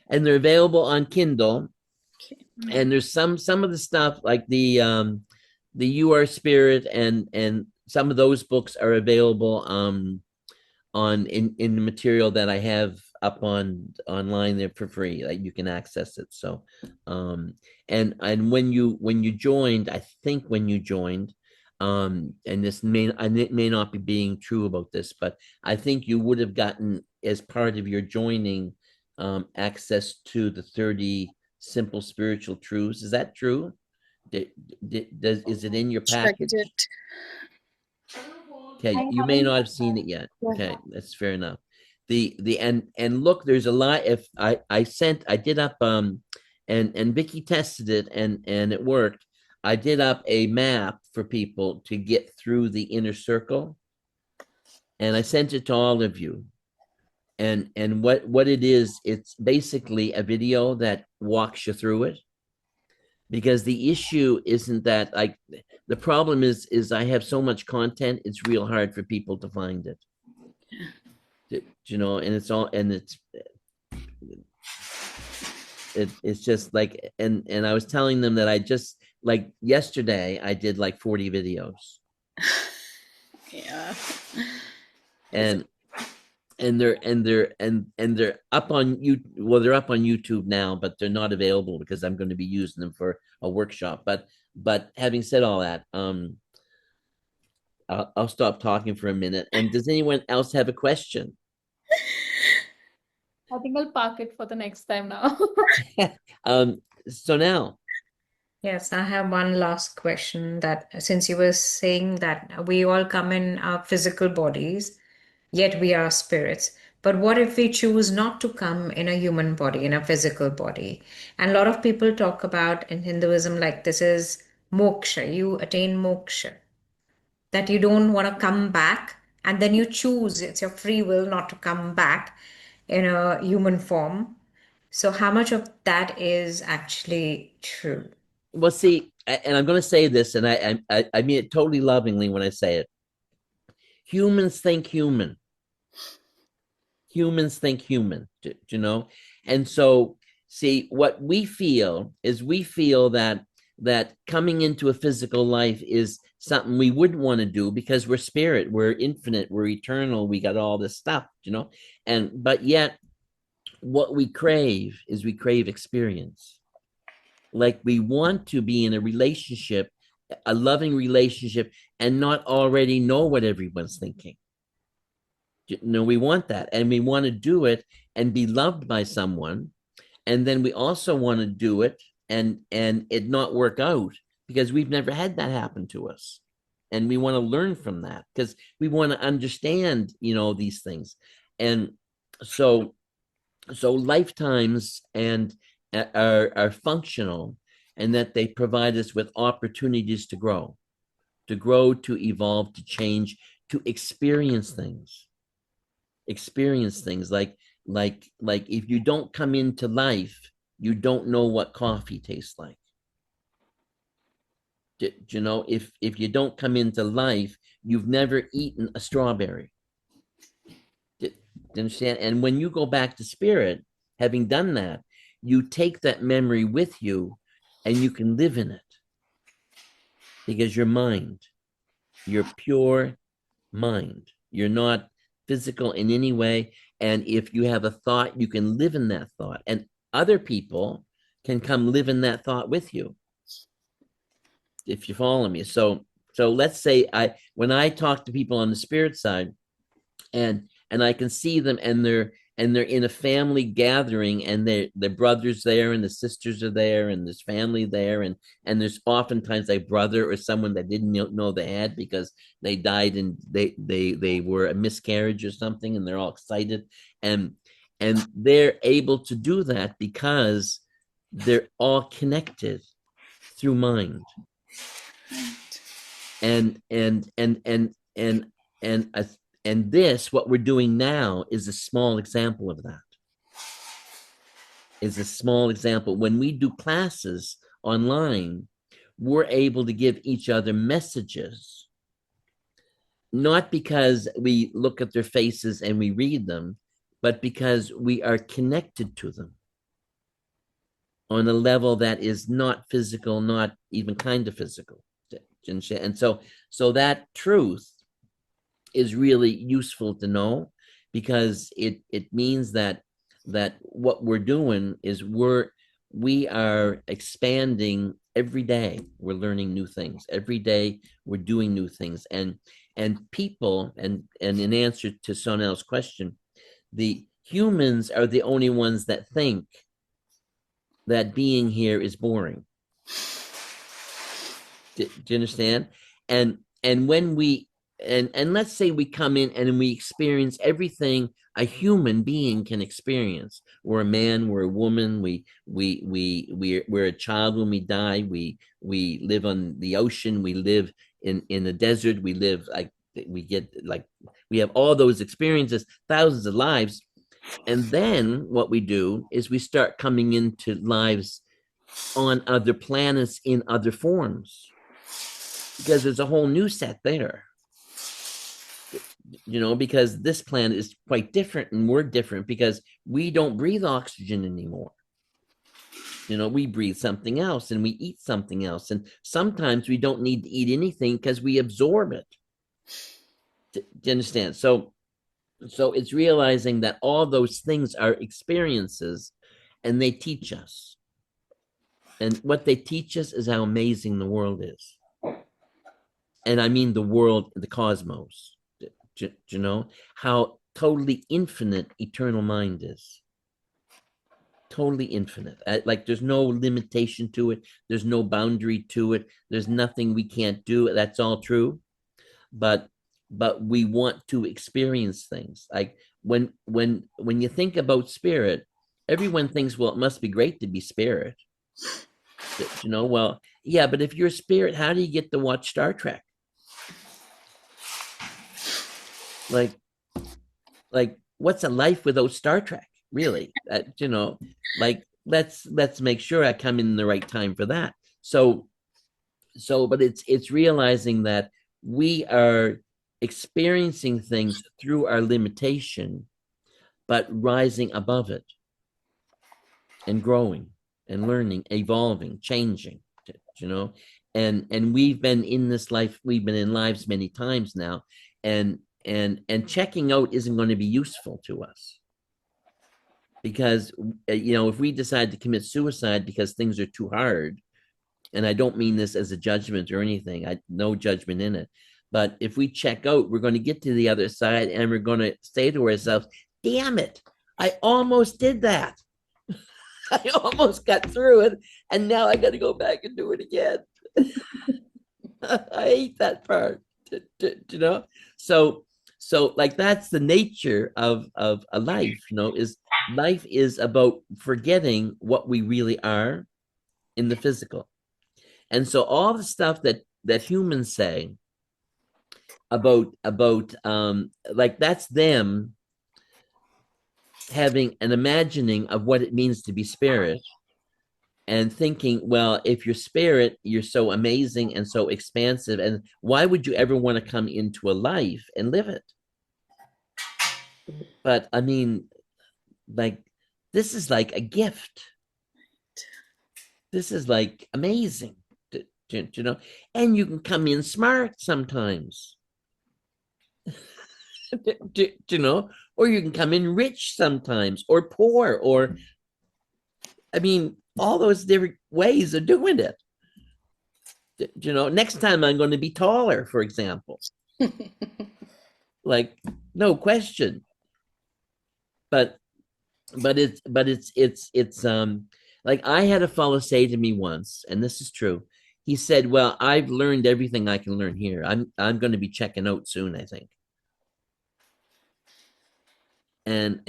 they're available on Kindle. And there's some of the stuff like the You Are Spirit and some of those books are available on in the material that I have up on online there for free. Like you can access it. So and when you joined, I think when you joined, and this may not be being true about this, but I think you would have gotten as part of your joining access to the 30 simple spiritual truths. Is that true? Is it in your Checked package? it. Okay, I you may haven't not done have seen that. it yet. Yeah. Okay, that's fair enough. The and look, there's a lot. If I did up and Vicky tested it and it worked. I did up a map for people to get through the inner circle, and I sent it to all of you. And what it is, it's basically a video that walks you through it. Because the issue isn't that, like, the problem is I have so much content, it's real hard for people to find it. You know, and it's all, and it's just like, and I was telling them that I just, like, yesterday I did like 40 videos. Yeah. and they're up on you, well, they're up on YouTube now, but they're not available because I'm going to be using them for a workshop. But having said all that, I'll stop talking for a minute. And does anyone else have a question? I think I'll park it for the next time now. So now, Yes, I have one last question, that since you were saying that we all come in our physical bodies, yet we are spirits. But what if we choose not to come in a human body, in a physical body? And a lot of people talk about in Hinduism, like this is moksha, you attain moksha, that you don't want to come back, and then you choose, it's your free will not to come back in a human form. So, how much of that is actually true? well, see, and I'm going to say this, and I mean it totally lovingly when I say it. Humans think human. Humans think human, you know? And so, see, what we feel is, we feel that coming into a physical life is something we wouldn't want to do because we're spirit, we're infinite, we're eternal, we got all this stuff, you know? But yet, what we crave is, we crave experience. Like, we want to be in a relationship, a loving relationship, and not already know what everyone's thinking. You know, we want that, and we want to do it and be loved by someone. And then we also want to do it and it not work out because we've never had that happen to us. And we want to learn from that because we want to understand, you know, these things. And so lifetimes and are functional, and that they provide us with opportunities to grow, to evolve, to change, to experience things like if you don't come into life, you don't know what coffee tastes like. You know, if you don't come into life, you've never eaten a strawberry. Do you understand? And when you go back to spirit, having done that, you take that memory with you and you can live in it because your mind, you're pure mind, you're not physical in any way. And if you have a thought, you can live in that thought, and other people can come live in that thought with you, if you follow me. So let's say when I talk to people on the spirit side, and I can see them, and they're in a family gathering, and their brothers there, and the sisters are there, and there's family there, and there's oftentimes a brother or someone that didn't know they had because they died and they were a miscarriage or something, and they're all excited, and they're able to do that because they're all connected through mind. And this, what we're doing now, is a small example of that. Is a small example. When we do classes online, we're able to give each other messages, not because we look at their faces and we read them, but because we are connected to them on a level that is not physical, not even kind of physical. And so that truth is really useful to know, because it means that what we're doing is we are expanding every day. We're learning new things every day. We're doing new things, and people, and in answer to Sonel's question, the humans are the only ones that think that being here is boring. Do you understand? And when we and let's say we come in and we experience everything a human being can experience. We're a man, we're a woman, we're a child when we die, we live on the ocean, we live in the desert, we live we have all those experiences, thousands of lives. And then what we do is we start coming into lives on other planets in other forms, because there's a whole new set there. Because this planet is quite different and we're different because we don't breathe oxygen anymore. We breathe something else and we eat something else. And sometimes we don't need to eat anything because we absorb it. Do you understand? So it's realizing that all those things are experiences and they teach us. And what they teach us is how amazing the world is. And I mean the world, the cosmos. Do you know how totally infinite eternal mind is? Totally infinite. Like there's no limitation to it. There's no boundary to it. There's nothing we can't do. That's all true. But we want to experience things. Like when you think about spirit, everyone thinks, well, it must be great to be spirit. Well, yeah, but if you're a spirit, how do you get to watch Star Trek? Like what's a life without Star Trek? Really? Like let's make sure I come in the right time for that. But it's realizing that we are experiencing things through our limitation, but rising above it and growing and learning, evolving, changing, and we've been in this life, we've been in lives many times now, and checking out isn't going to be useful to us. Because, if we decide to commit suicide because things are too hard, and I don't mean this as a judgment or anything, no judgment in it, but if we check out, we're going to get to the other side and we're going to say to ourselves, damn it, I almost did that. I almost got through it, and now I got to go back and do it again. I hate that part, So like that's the nature of a life, is life is about forgetting what we really are in the physical. And so all the stuff that humans say about like that's them having an imagining of what it means to be spirit and thinking, well, if you're spirit, you're so amazing and so expansive, and why would you ever want to come into a life and live it? But I mean, like, this is like a gift. This is like amazing, and you can come in smart sometimes. Or you can come in rich sometimes, or poor, or I mean, all those different ways of doing it. Next time I'm going to be taller, for example. Like, no question. But it's like I had a fellow say to me once, and this is true. He said, well, I've learned everything I can learn here. I'm going to be checking out soon, I think. And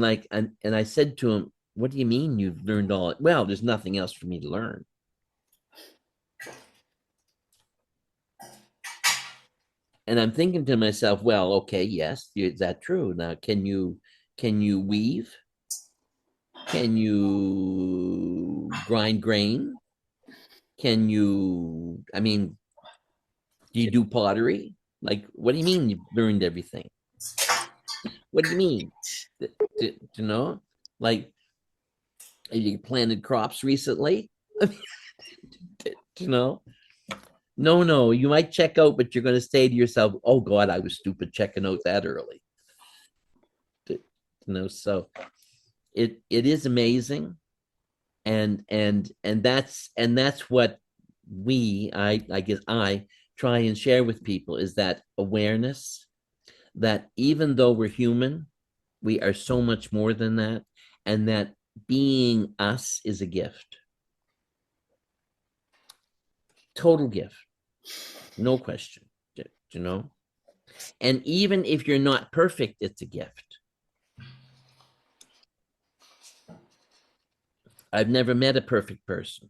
I said to him, what do you mean you've learned all? Well, there's nothing else for me to learn. And I'm thinking to myself, well, okay, yes, is that true? Now, can you weave? Can you grind grain? Can you, I mean, do you do pottery? Like, what do you mean you've learned everything? What do you mean? Like, have you planted crops recently? No, you might check out, but you're going to say to yourself, oh God, I was stupid checking out that early. So it is amazing. And that's what I guess I try and share with people, is that awareness that even though we're human, we are so much more than that, and that being us is a gift. Total gift. No question. And even if you're not perfect, it's a gift. I've never met a perfect person.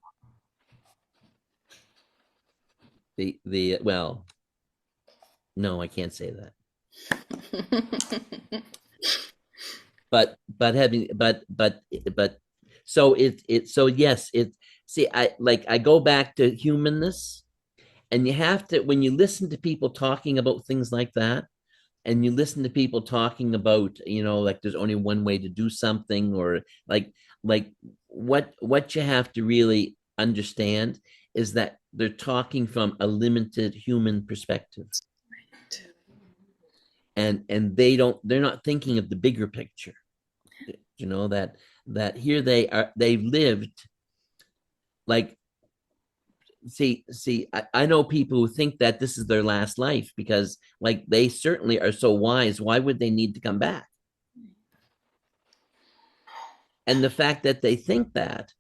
Well, no, I can't say that. so so yes, see, I go back to humanness, and you have to, when you listen to people talking about things like that, and you listen to people talking about, like there's only one way to do something, or like what you have to really understand is that they're talking from a limited human perspective, and they're not thinking of the bigger picture. That here they've lived, like, see, I know people who think that this is their last life, because like they certainly are so wise. Why would they need to come back? And the fact that they think that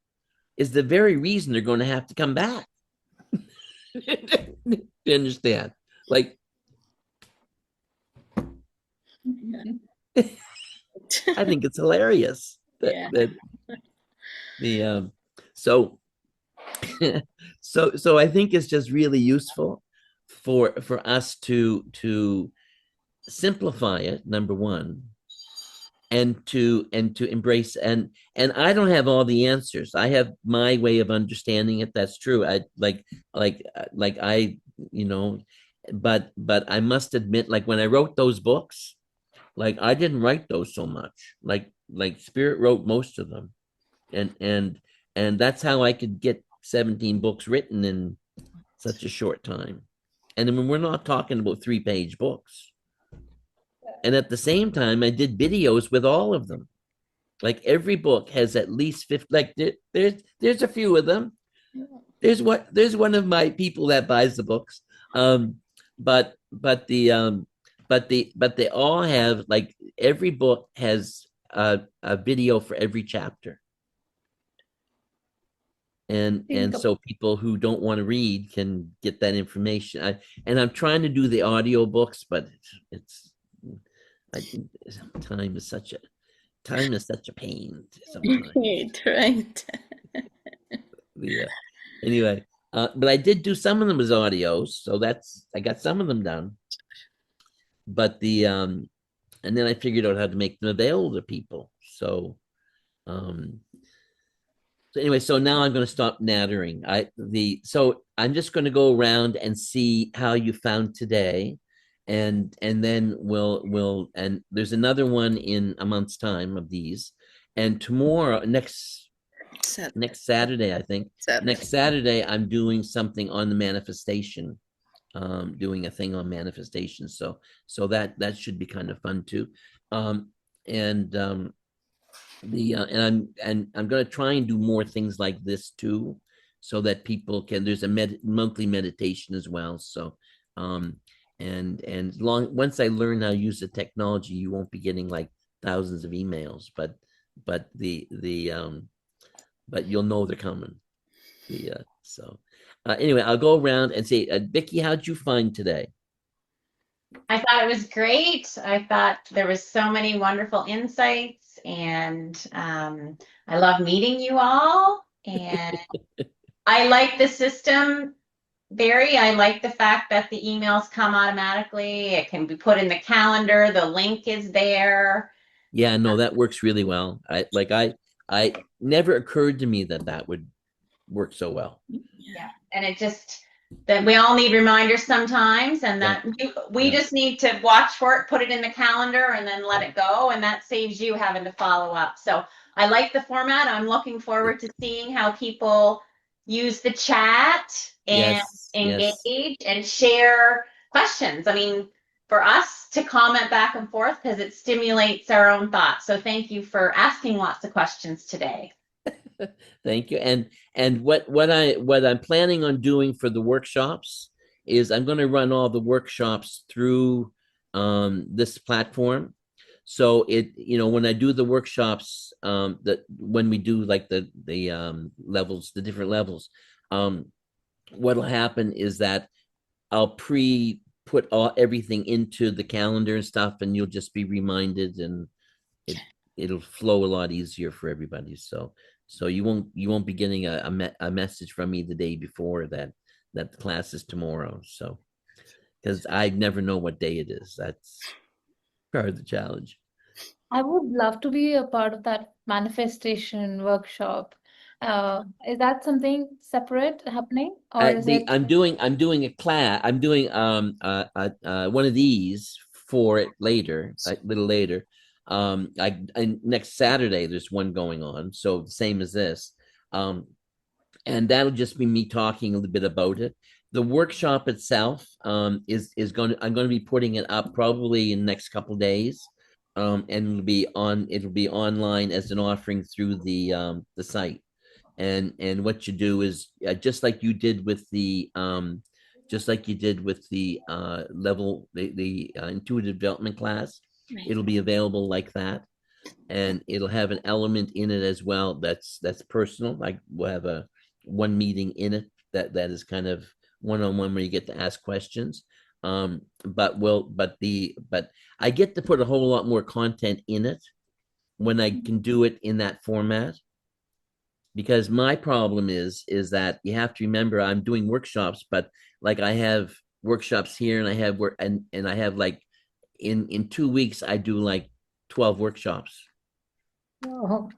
is the very reason they're going to have to come back. You understand? Like, I think it's hilarious that the so so I think it's just really useful for us to simplify it, number one, and to embrace, and I don't have all the answers. I have my way of understanding it. That's true. I like I, but I must admit, like when I wrote those books, like I didn't write those so much. Like Spirit wrote most of them, and that's how I could get 17 books written in such a short time. And I mean, we're not talking about 3-page books. And at the same time, I did videos with all of them. Like every book has at least 50. Like there's a few of them. There's one of my people that buys the books. But they all have, like, every book has a video for every chapter. And so people who don't want to read can get that information. I'm trying to do the audio books, but time is such a pain sometimes. Right. Yeah. Anyway, but I did do some of them as audios, so I got some of them done. But and then I figured out how to make them available to people. So anyway, so now I'm going to stop nattering. So I'm just going to go around and see how you found today, and then and there's another one in a month's time of these, and tomorrow, next Saturday, I think. Next Saturday, I'm doing something on the manifestation, doing a thing on manifestation. So that should be kind of fun too. And I'm going to try and do more things like this too, so that people can. There's a monthly meditation as well. So, once I learn how to use the technology, you won't be getting like thousands of emails, but you'll know they're coming. Anyway, I'll go around and say, Vicky, how'd you find today? I thought it was great. I thought there was so many wonderful insights, and I love meeting you all. And I like the system, Barry. I like the fact that the emails come automatically. It can be put in the calendar. The link is there. Yeah, no, that works really well. I never occurred to me that would work so well. Yeah, and it just, that we all need reminders sometimes, and that we just need to watch for it, put it in the calendar, and then let it go, and that saves you having to follow up. So I like the format. I'm looking forward to seeing how people use the chat and engage and share questions. I mean, for us to comment back and forth, because it stimulates our own thoughts. So thank you for asking lots of questions today. Thank you. And what I'm planning on doing for the workshops is I'm going to run all the workshops through this platform. So when I do the workshops, that when we do like the levels, the different levels, what'll happen is that I'll put everything into the calendar and stuff, and you'll just be reminded, and it'll flow a lot easier for everybody. So you won't be getting a message from me the day before that the class is tomorrow. So, because I never know what day it is. That's part of the challenge. I would love to be a part of that manifestation workshop. Is that something separate happening, or is it? I'm doing a class. I'm doing one of these for it later, a little later. Next Saturday there's one going on, so same as this. And that'll just be me talking a little bit about it. The workshop itself is going to, I'm going to be putting it up probably in the next couple days. And it'll be online as an offering through the site. And what you do is just like you did with the level the intuitive development class, Right. it'll be available like that, and it'll have an element in it as well that's personal. Like we'll have a one meeting in it that is kind of one-on-one where you get to ask questions. But I get to put a whole lot more content in it when I can do it in that format, because my problem is that you have to remember I'm doing workshops, but like I have workshops here and I have work and I have like in 2 weeks I do like 12 workshops, Oh,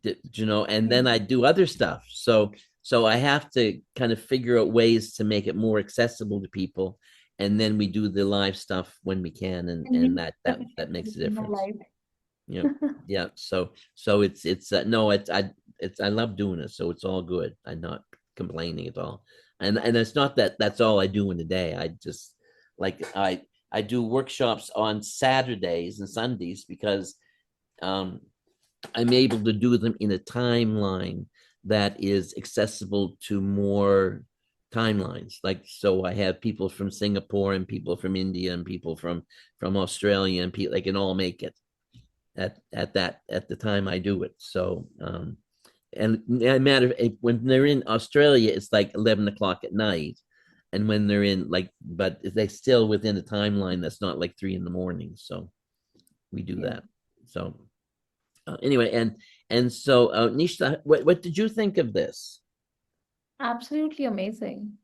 you know, and then I do other stuff. So I have to kind of figure out ways to make it more accessible to people, and then we do the live stuff when we can, and and you that makes a in my difference. life. Yeah, yeah. So it's no, I love doing it, so it's all good. I'm not complaining at all, and it's not that that's all I do in a day. I just like I do workshops on Saturdays and Sundays because um I'm able to do them in a timeline that is accessible to more timelines. Like, so I have people from Singapore and people from India and people from Australia, and people, they can all make it at the time I do it. So and no matter if, when they're in Australia, it's like 11 o'clock at night. And when they're in like, but they still within a timeline that's not like 3 in the morning. So we do Yeah. that. So anyway, and so Nishta, what did you think of this? Absolutely amazing.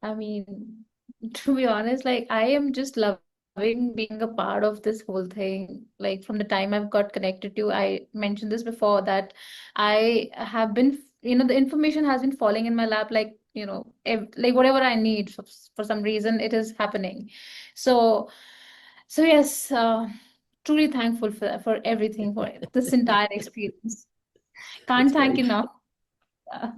I mean, to be honest, like I am just loving being a part of this whole thing. Like from the time I've got connected to, I mentioned this before that I have been, the information has been falling in my lap, like, like whatever I need for some reason, it is happening. So, so yes, truly thankful for everything, for this entire experience. It's Can't thank very enough. Uh,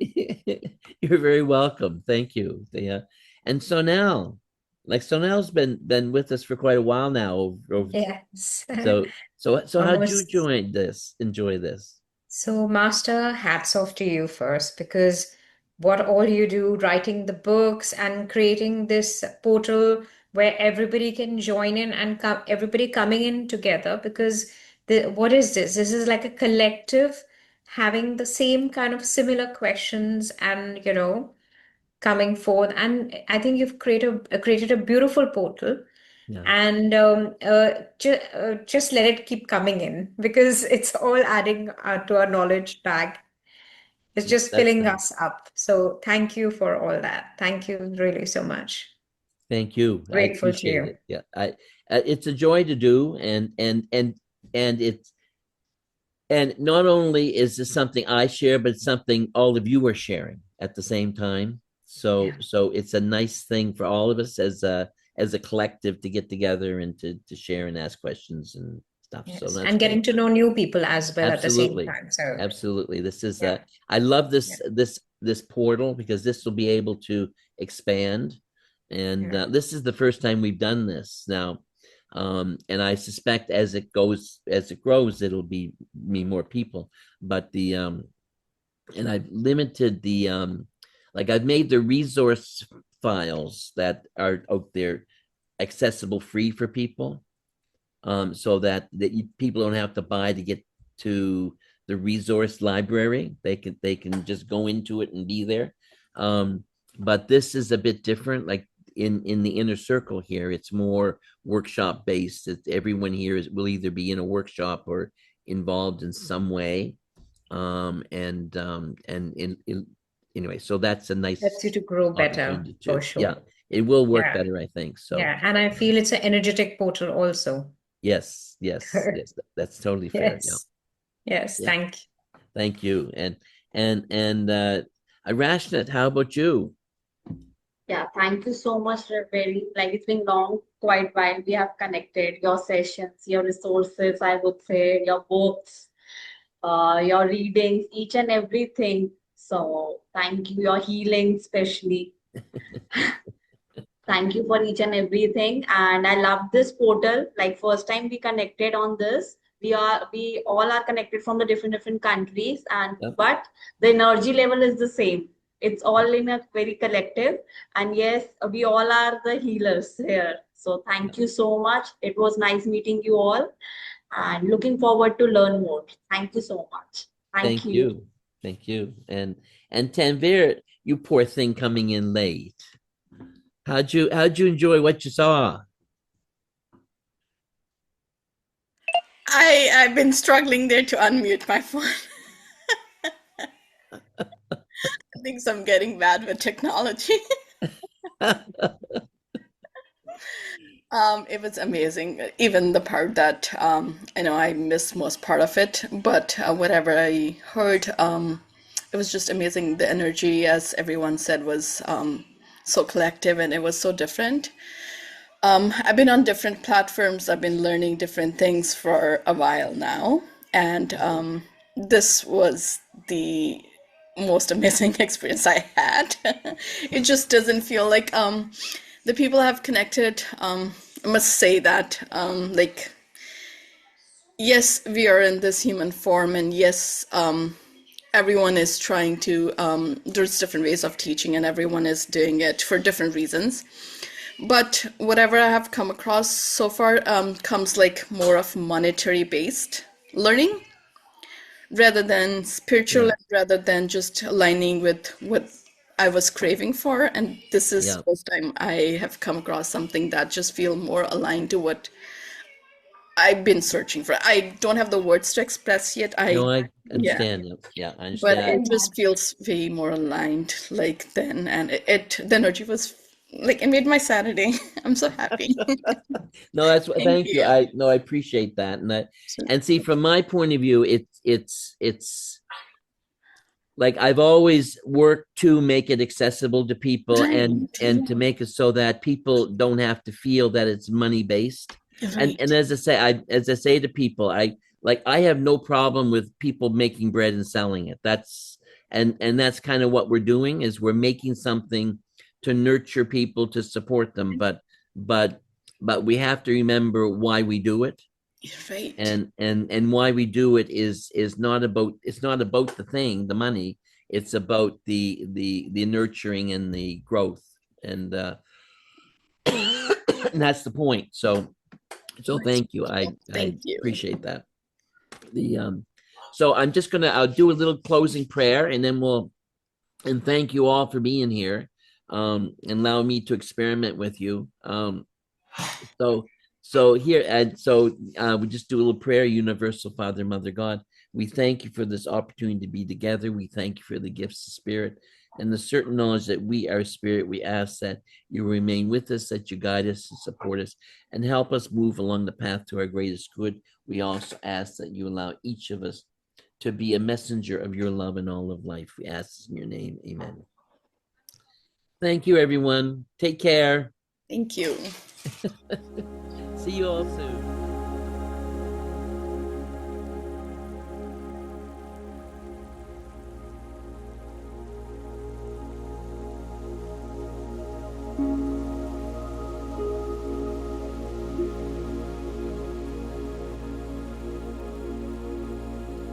You're very welcome. Thank you. Yeah. And Sonal, like Sonal's been with us for quite a while now. Yes. So how'd you Almost. join this? Enjoy this? So, Master, hats off to you first, because what all you do, writing the books and creating this portal where everybody can join in and everybody coming in together. Because what is this? This is like a collective having the same kind of similar questions and, coming forth. And I think you've created a beautiful portal, Yeah. and just let it keep coming in, because it's all adding to our knowledge bag. It's just That's filling nice. us up. So thank you for all that. Thank you really so much. Thank you. I Grateful to appreciate you. it. Yeah. It's a joy to do, and it's and not only is this something I share, but it's something all of you are sharing at the same time. Yeah. So it's a nice thing for all of us as a collective to get together and to share and ask questions and stuff. So Yes. that's And getting great. to know new people as well at the same Absolutely. time. So Absolutely. This is yeah, I love yeah, this portal because this will be able to expand. And yeah. this is the first time we've done this now. And I suspect as it grows, it'll be me more people. But and I've limited like I've made the resource files that are out there accessible free for people, so that people don't have to buy to get to the resource library. They can just go into it and be there. But this is a bit different. Like in the inner circle here, it's more workshop based. Everyone here will either be in a workshop or involved in some way. And anyway, so that's a nice Helps you to grow better opportunity for yeah, sure. it will work Yeah, better, I think. So yeah. And I feel it's an energetic portal also. Yes, that's totally fair. Yeah, Yes. Yes. yeah. Thank you. Thank you. And Rashnet, how about you? Yeah, thank you so much, very like it's been long, quite while we have connected. Your sessions, your resources, I would say, your books, your readings, each and everything. So thank you, your healing, especially. Thank you for each and everything. And I love this portal. Like first time we connected on this, we all are connected from the different countries, and Yep. but the energy level is the same. It's all in a very collective. And yes, we all are the healers here. So thank you so much. It was nice meeting you all and looking forward to learn more. Thank you so much. Thank Thank you. you. Thank you. And Tanvir, you poor thing coming in late. How'd you enjoy what you saw? I've been struggling there to unmute my phone. I think I'm getting bad with technology. It was amazing. Even the part that I know I missed most part of it, but whatever I heard, it was just amazing. The energy, as everyone said, was so collective and it was so different. I've been on different platforms. I've been learning different things for a while now, and this was the most amazing experience I had. It just doesn't feel like the people have connected. I must say that like yes, we are in this human form, and yes, everyone is trying to. There's different ways of teaching, and everyone is doing it for different reasons. But whatever I have come across so far comes like more of monetary based learning rather than spiritual, Yeah, and rather than just aligning with what I was craving for. And this is yeah. first time I have come across something that just feel more aligned to what I've been searching for. I don't have the words to express yet. No, I Yeah, understand. Yeah, I but understand. it just feels way more aligned like then, and the energy was like it made my Saturday. I'm so happy. No, that's what. Thank Thank you. you. I appreciate that, and see from my point of view, it's like I've always worked to make it accessible to people, and Right. to make it so that people don't have to feel that it's money based. And Right. as I say to people, I have no problem with people making bread and selling it. And that's kind of what we're doing, is we're making something to nurture people, to support them, but we have to remember why we do it, Right. and why we do it is not about, it's not about the thing, the money. It's about the nurturing and the growth, and and that's the point. So thank you. I Thank you. appreciate that. The So I'll do a little closing prayer, and then and thank you all for being here, and allow me to experiment with you. So here, and we just do a little prayer. Universal Father, Mother God, we thank you for this opportunity to be together. We thank you for the gifts of spirit and the certain knowledge that we are spirit. We ask that you remain with us, that you guide us and support us, and help us move along the path to our greatest good. We also ask that you allow each of us to be a messenger of your love in all of life. We ask this in your name. Amen. Thank you, everyone. Take care. Thank you. See you all soon.